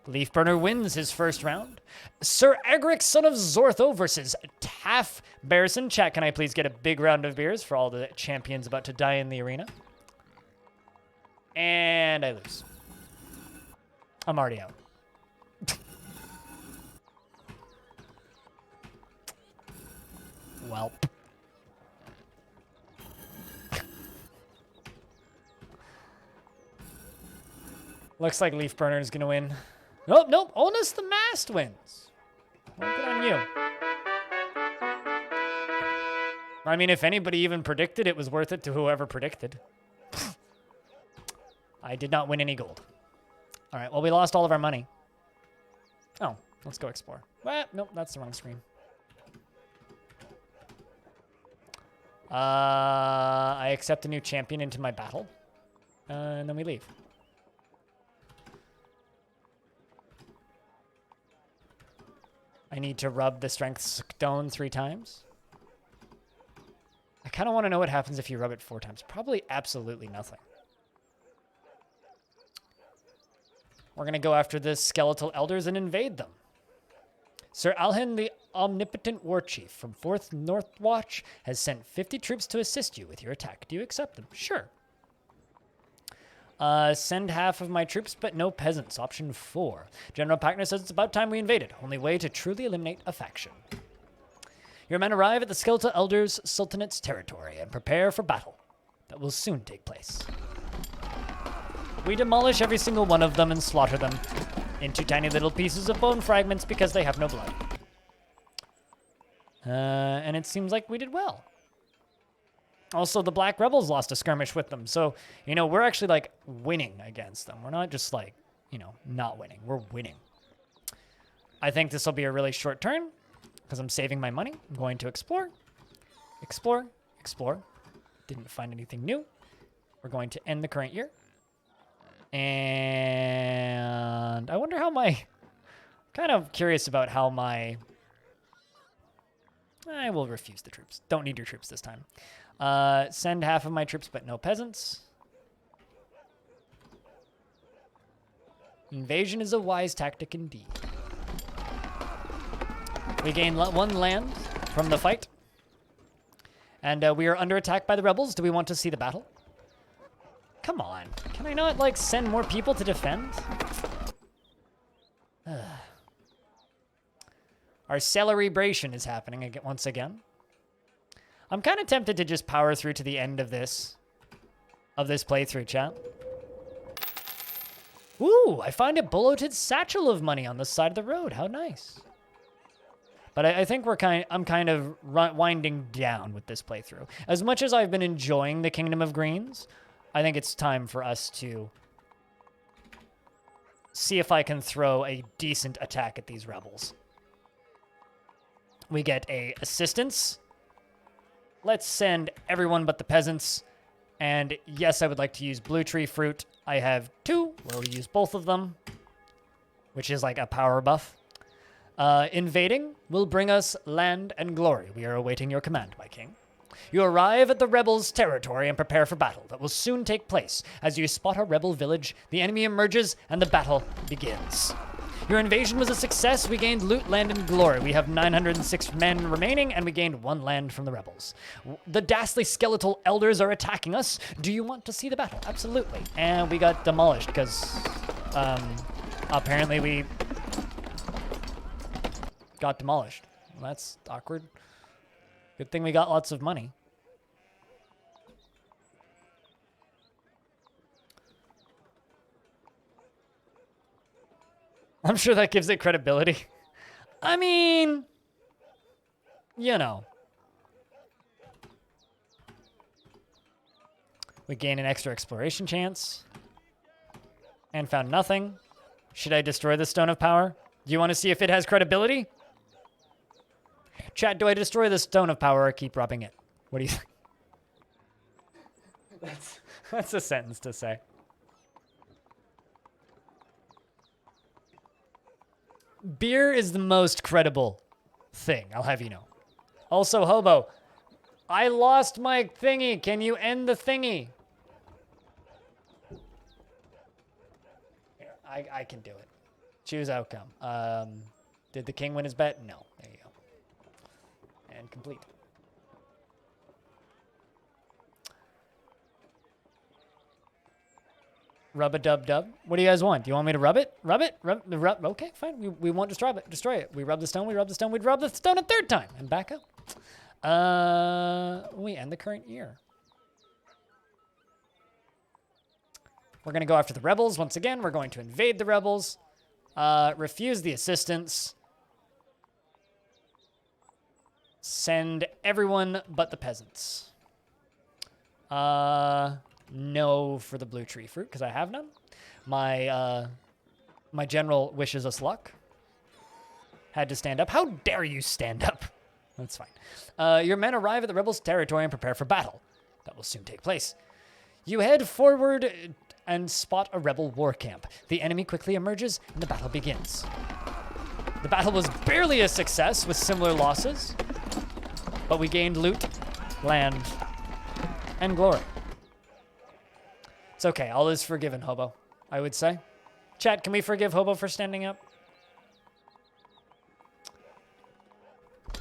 Leafburner wins his first round. Sir Egric, son of Zortho versus Taff Bearson. Chat, can I please get a big round of beers for all the champions about to die in the arena? And I lose. I'm already out. Welp. Looks like Leafburner is going to win. Nope, nope. Onus the Mast wins. Well, good on you. I mean, if anybody even predicted, it was worth it to whoever predicted. I did not win any gold. All right, well, we lost all of our money. Oh, let's go explore. Well, nope, that's the wrong screen. I accept a new champion into my battle. And then we leave. I need to rub the strength stone 3 times. kind of want to know what happens if you rub it 4 times. Probably absolutely nothing. We're going to go after the skeletal elders and invade them. Sir Alhin, the omnipotent war chief from 4th North Watch, has sent 50 troops to assist you with your attack. Do you accept them? Sure. Send half of my troops, but no peasants. Option 4. General Packner says it's about time we invaded. Only way to truly eliminate a faction. Your men arrive at the Skeletal Elders' Sultanate's territory and prepare for battle. That will soon take place. We demolish every single one of them and slaughter them into tiny little pieces of bone fragments because they have no blood. And it seems like we did well. Also, the Black Rebels lost a skirmish with them. So, you know, we're actually, like, winning against them. We're not just, like, you know, not winning. We're winning. I think this will be a really short turn because I'm saving my money. I'm going to explore. Explore. Explore. Didn't find anything new. We're going to end the current year. And I wonder how my... kind of curious about how my... I will refuse the troops. Don't need your troops this time. Send half of my troops, but no peasants. Invasion is a wise tactic indeed. We gain 1 land from the fight. And we are under attack by the rebels. Do we want to see the battle? Come on. Can I not, like, send more people to defend? Our celebration is happening once again. I'm kind of tempted to just power through to the end of this playthrough, chat. Ooh, I find a bulleted satchel of money on the side of the road. How nice. But I think I'm kind of winding down with this playthrough. As much as I've been enjoying the Kingdom of Greens, I think it's time for us to see if I can throw a decent attack at these rebels. We get a assistance. Let's send everyone but the peasants. And yes, I would like to use blue tree fruit. I have 2. We'll use both of them, which is like a power buff. Invading will bring us land and glory. We are awaiting your command, my king. You arrive at the rebels' territory and prepare for battle that will soon take place. As you spot a rebel village, the enemy emerges and the battle begins. Your invasion was a success. We gained loot, land, and glory. We have 906 men remaining, and we gained 1 land from the rebels. The dastardly skeletal elders are attacking us. Do you want to see the battle? Absolutely. And we got demolished because apparently we got demolished. Well, that's awkward. Good thing we got lots of money. I'm sure that gives it credibility. I mean, you know. We gain an extra exploration chance. And found nothing. Should I destroy the Stone of Power? Do you want to see if it has credibility? Chat, do I destroy the Stone of Power or keep rubbing it? What do you think? That's a sentence to say. Beer is the most credible thing, I'll have you know. Also, Hobo, I lost my thingy. Can you end the thingy? Here, I can do it. Choose outcome. Did the king win his bet? No. There you go. And complete. Rub-a-dub-dub. What do you guys want? Do you want me to rub it? Rub it? Rub. Okay, fine. We won't destroy it. Destroy it. We rub the stone. We rub the stone. We'd rub the stone a 3rd time and back up. We end the current year. We're going to go after the rebels. Once again, we're going to invade the rebels. Refuse the assistance. Send everyone but the peasants. No for the blue tree fruit, because I have none. My general wishes us luck. Had to stand up. How dare you stand up? That's fine. Your men arrive at the rebels' territory and prepare for battle. That will soon take place. You head forward and spot a rebel war camp. The enemy quickly emerges and the battle begins. The battle was barely a success with similar losses, but we gained loot land, and glory. It's okay. All is forgiven, Hobo, I would say. Chat, can we forgive Hobo for standing up?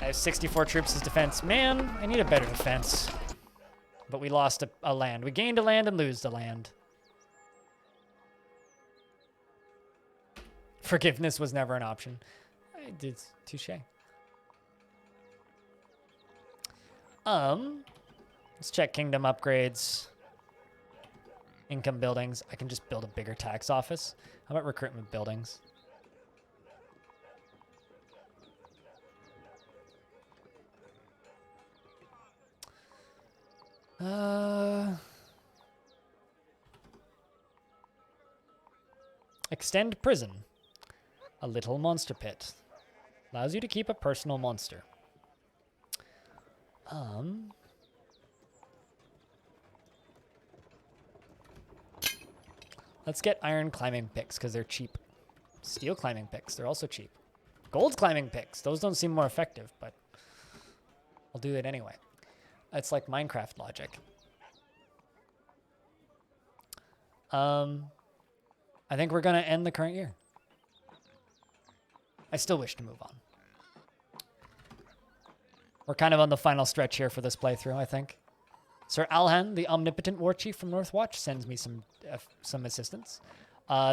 I have 64 troops as defense. Man, I need a better defense. But we lost a land. We gained a land and lose a land. Forgiveness was never an option. I did. Touche. Let's check kingdom upgrades. Income buildings. I can just build a bigger tax office. How about recruitment buildings? Extend prison. A little monster pit. Allows you to keep a personal monster. Let's get iron climbing picks because they're cheap. Steel climbing picks, they're also cheap. Gold climbing picks, those don't seem more effective, but I'll do it anyway. It's like Minecraft logic. I think we're going to end the current year. I still wish to move on. We're kind of on the final stretch here for this playthrough, I think. Sir Alhan, the omnipotent war chief from Northwatch, sends me some assistance.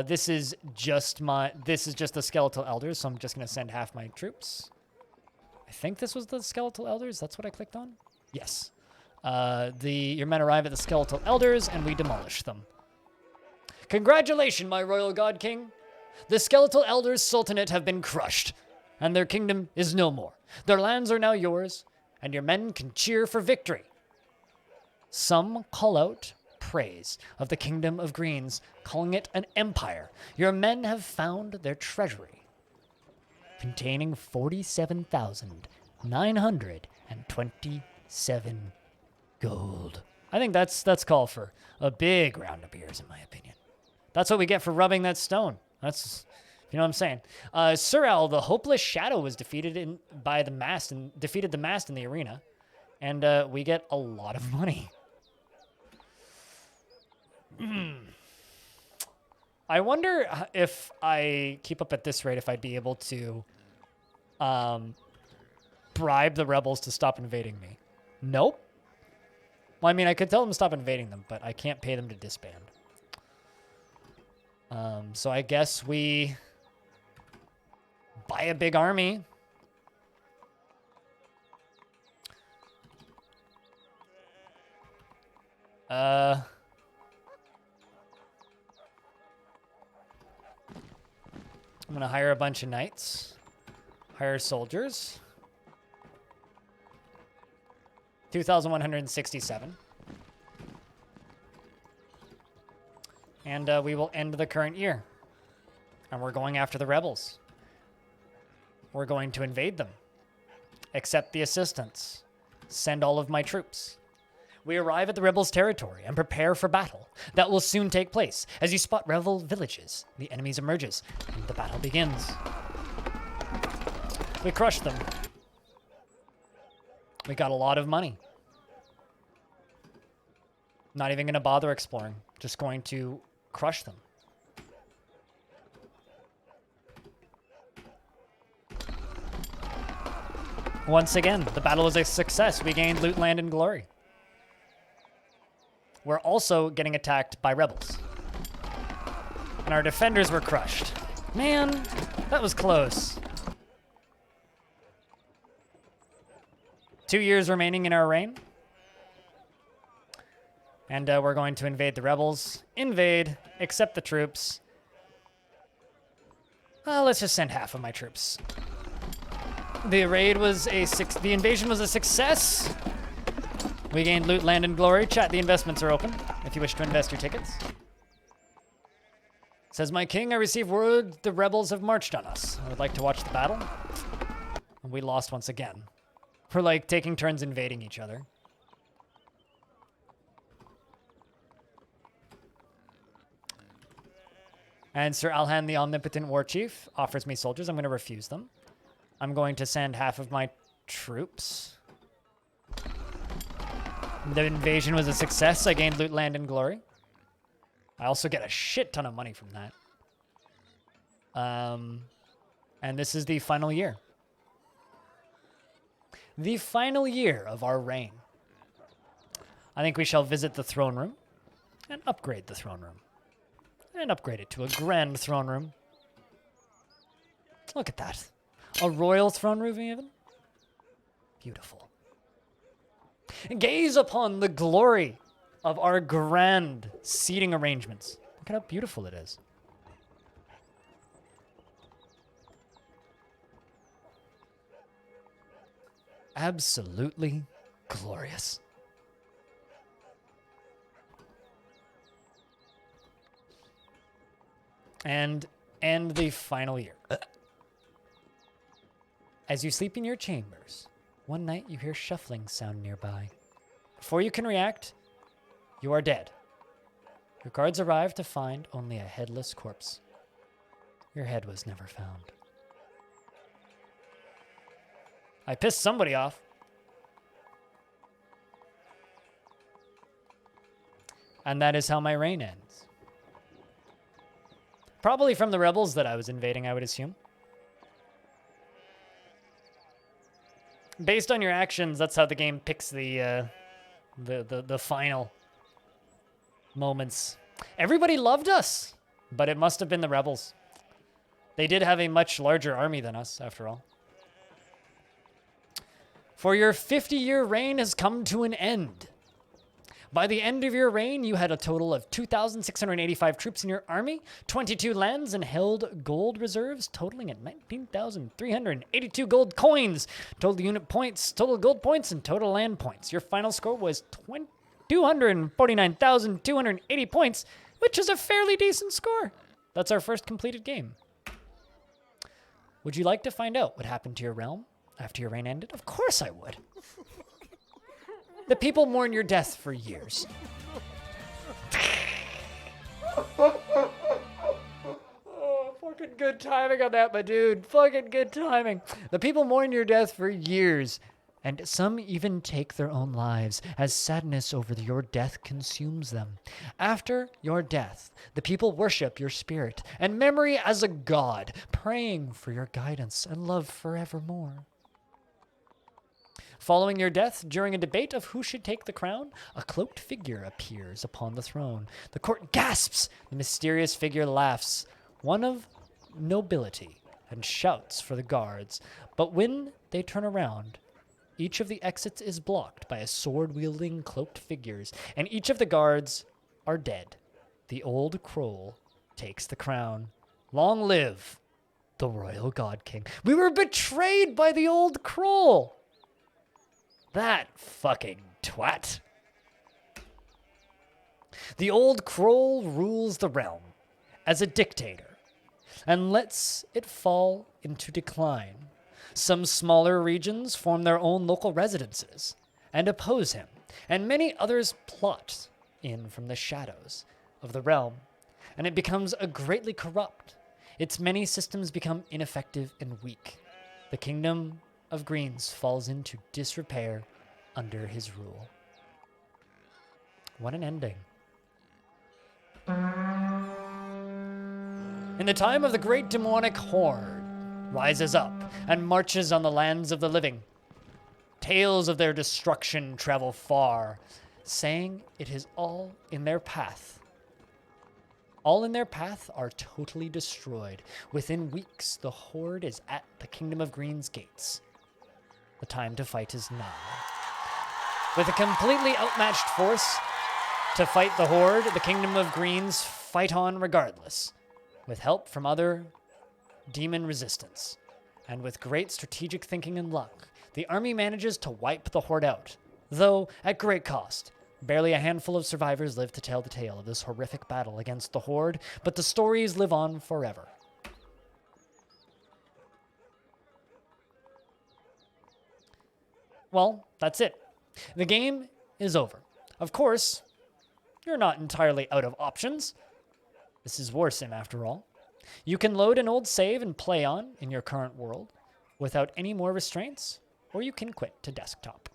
This is just the skeletal elders, so I'm just going to send half my troops. I think this was the skeletal elders. That's what I clicked on. Yes. Your men arrive at the skeletal elders, and we demolish them. Congratulations, my royal god king. The skeletal elders' sultanate have been crushed, and their kingdom is no more. Their lands are now yours, and your men can cheer for victory. Some call out praise of the kingdom of greens, calling it an empire. Your men have found their treasury, containing 47,927 gold. I think that's call for a big round of beers, in my opinion. That's what we get for rubbing that stone. That's, you know what I'm saying. Sir Al, the hopeless shadow, was defeated by the mast and defeated the mast in the arena, and we get a lot of money. I wonder if I keep up at this rate, if I'd be able to bribe the rebels to stop invading me. Nope. Well, I mean, I could tell them to stop invading them, but I can't pay them to disband. So I guess we buy a big army. I'm going to hire a bunch of knights. Hire soldiers. 2,167. And we will end the current year. And we're going after the rebels. We're going to invade them. Accept the assistance. Send all of my troops. We arrive at the rebels' territory and prepare for battle. That will soon take place. As you spot rebel villages, the enemies emerges, and the battle begins. We crush them. We got a lot of money. Not even going to bother exploring. Just going to crush them. Once again, the battle was a success. We gained loot, land, and glory. We're also getting attacked by rebels. And our defenders were crushed. Man, that was close. 2 years remaining in our reign. And we're going to invade the rebels. Invade, accept the troops. Let's just send half of my troops. The invasion was a success. We gained loot, land, and glory. Chat, the investments are open if you wish to invest your tickets. Says, my king, I received word the rebels have marched on us. I would like to watch the battle. And we lost once again. We're like taking turns invading each other. And Sir Alhan, the omnipotent war chief, offers me soldiers. I'm going to refuse them. I'm going to send half of my troops. The invasion was a success. I gained loot, land, and glory. I also get a shit ton of money from that. And this is the final year. The final year of our reign. I think we shall visit the throne room and upgrade the throne room. And upgrade it to a grand throne room. Look at that. A royal throne room even. Beautiful. Gaze upon the glory of our grand seating arrangements. Look at how beautiful it is. Absolutely glorious. And end the final year. As you sleep in your chambers, one night you hear shuffling sound nearby. Before you can react, you are dead. Your guards arrive to find only a headless corpse. Your head was never found. I pissed somebody off. And that is how my reign ends. Probably from the rebels that I was invading, I would assume. Based on your actions, that's how the game picks the final moments. Everybody loved us, but it must have been the rebels. They did have a much larger army than us, after all. For your 50-year reign has come to an end. By the end of your reign, you had a total of 2,685 troops in your army, 22 lands, and held gold reserves totaling at 19,382 gold coins, total unit points, total gold points, and total land points. Your final score was 249,280 points, which is a fairly decent score. That's our first completed game. Would you like to find out what happened to your realm after your reign ended? Of course I would. The people mourn your death for years. Oh, fucking good timing on that, my dude. Fucking good timing. The people mourn your death for years, and some even take their own lives as sadness over your death consumes them. After your death, the people worship your spirit and memory as a god, praying for your guidance and love forevermore. Following your death, during a debate of who should take the crown, a cloaked figure appears upon the throne. The court gasps. The mysterious figure laughs, one of nobility, and shouts for the guards. But when they turn around, each of the exits is blocked by a sword-wielding cloaked figures, and each of the guards are dead. The old Kroll takes the crown. Long live the royal god king. We were betrayed by the old Kroll. That fucking twat. The old Kroll rules the realm as a dictator and lets it fall into decline. Some smaller regions form their own local residences and oppose him, and many others plot in from the shadows of the realm, and it becomes a greatly corrupt. Its many systems become ineffective and weak. The kingdom of Greens falls into disrepair under his rule. What an ending. In the time of the great demonic horde rises up and marches on the lands of the living. Tales of their destruction travel far, saying it is all in their path. All in their path are totally destroyed. Within weeks, the horde is at the Kingdom of Green's gates. The time to fight is now. With a completely outmatched force to fight the horde, the Kingdom of Greens fight on regardless, with help from other demon resistance. And with great strategic thinking and luck, the army manages to wipe the horde out, though at great cost. Barely a handful of survivors live to tell the tale of this horrific battle against the horde, but the stories live on forever. Well, that's it. The game is over. Of course, you're not entirely out of options. This is Warsim, after all. You can load an old save and play on in your current world without any more restraints, or you can quit to desktop.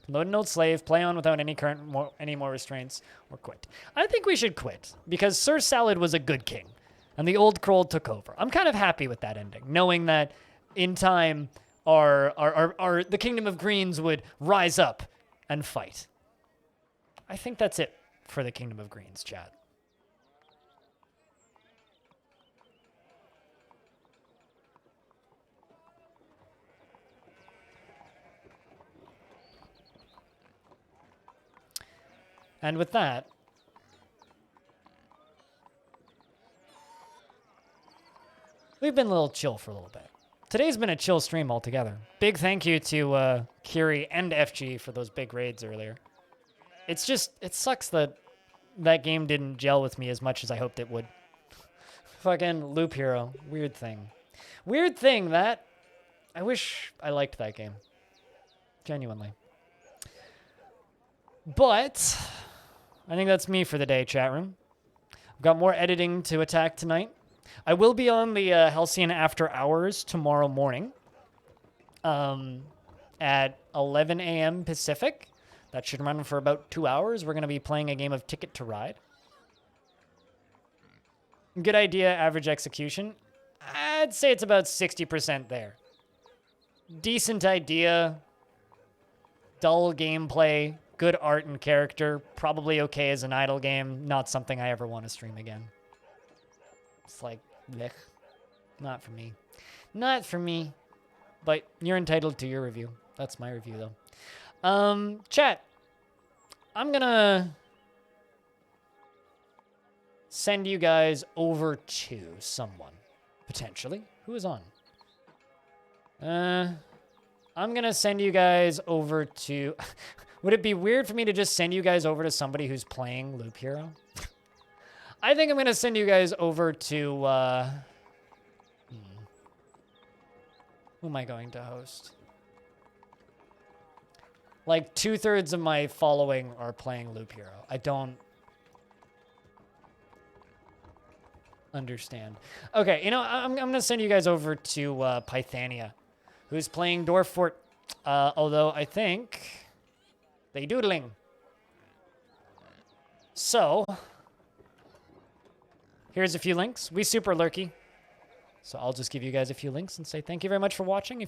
Load an old slave, play on without any more restraints, or quit. I think we should quit, because Sir Salad was a good king, and the old Kroll took over. I'm kind of happy with that ending, knowing that in time, the Kingdom of Greens would rise up and fight. I think that's it for the Kingdom of Greens, chat. And with that, we've been a little chill for a little bit. Today's been a chill stream altogether. Big thank you to Kiri and FG for those big raids earlier. It's just, it sucks that that game didn't gel with me as much as I hoped it would. Fucking Loop Hero. Weird thing. Weird thing that I wish I liked that game. Genuinely. But I think that's me for the day, chat room. I've got more editing to attack tonight. I will be on the Halcyon After Hours tomorrow morning at 11 a.m. Pacific. That should run for about 2 hours. We're going to be playing a game of Ticket to Ride. Good idea, average execution. I'd say it's about 60% there. Decent idea. Dull gameplay. Good art and character. Probably okay as an idle game. Not something I ever want to stream again. It's like, blech. Not for me. Not for me. But you're entitled to your review. That's my review, though. Chat. I'm gonna send you guys over to someone. Potentially. Who is on? I'm gonna send you guys over to... Would it be weird for me to just send you guys over to somebody who's playing Loop Hero? I think I'm gonna send you guys over to, who am I going to host? Like, 2/3 of my following are playing Loop Hero. I don't understand. Okay, you know, I'm going to send you guys over to Pythania, who's playing Dwarf Fort. Although I think they doodling. So, here's a few links. We super lurky. So I'll just give you guys a few links and say thank you very much for watching. If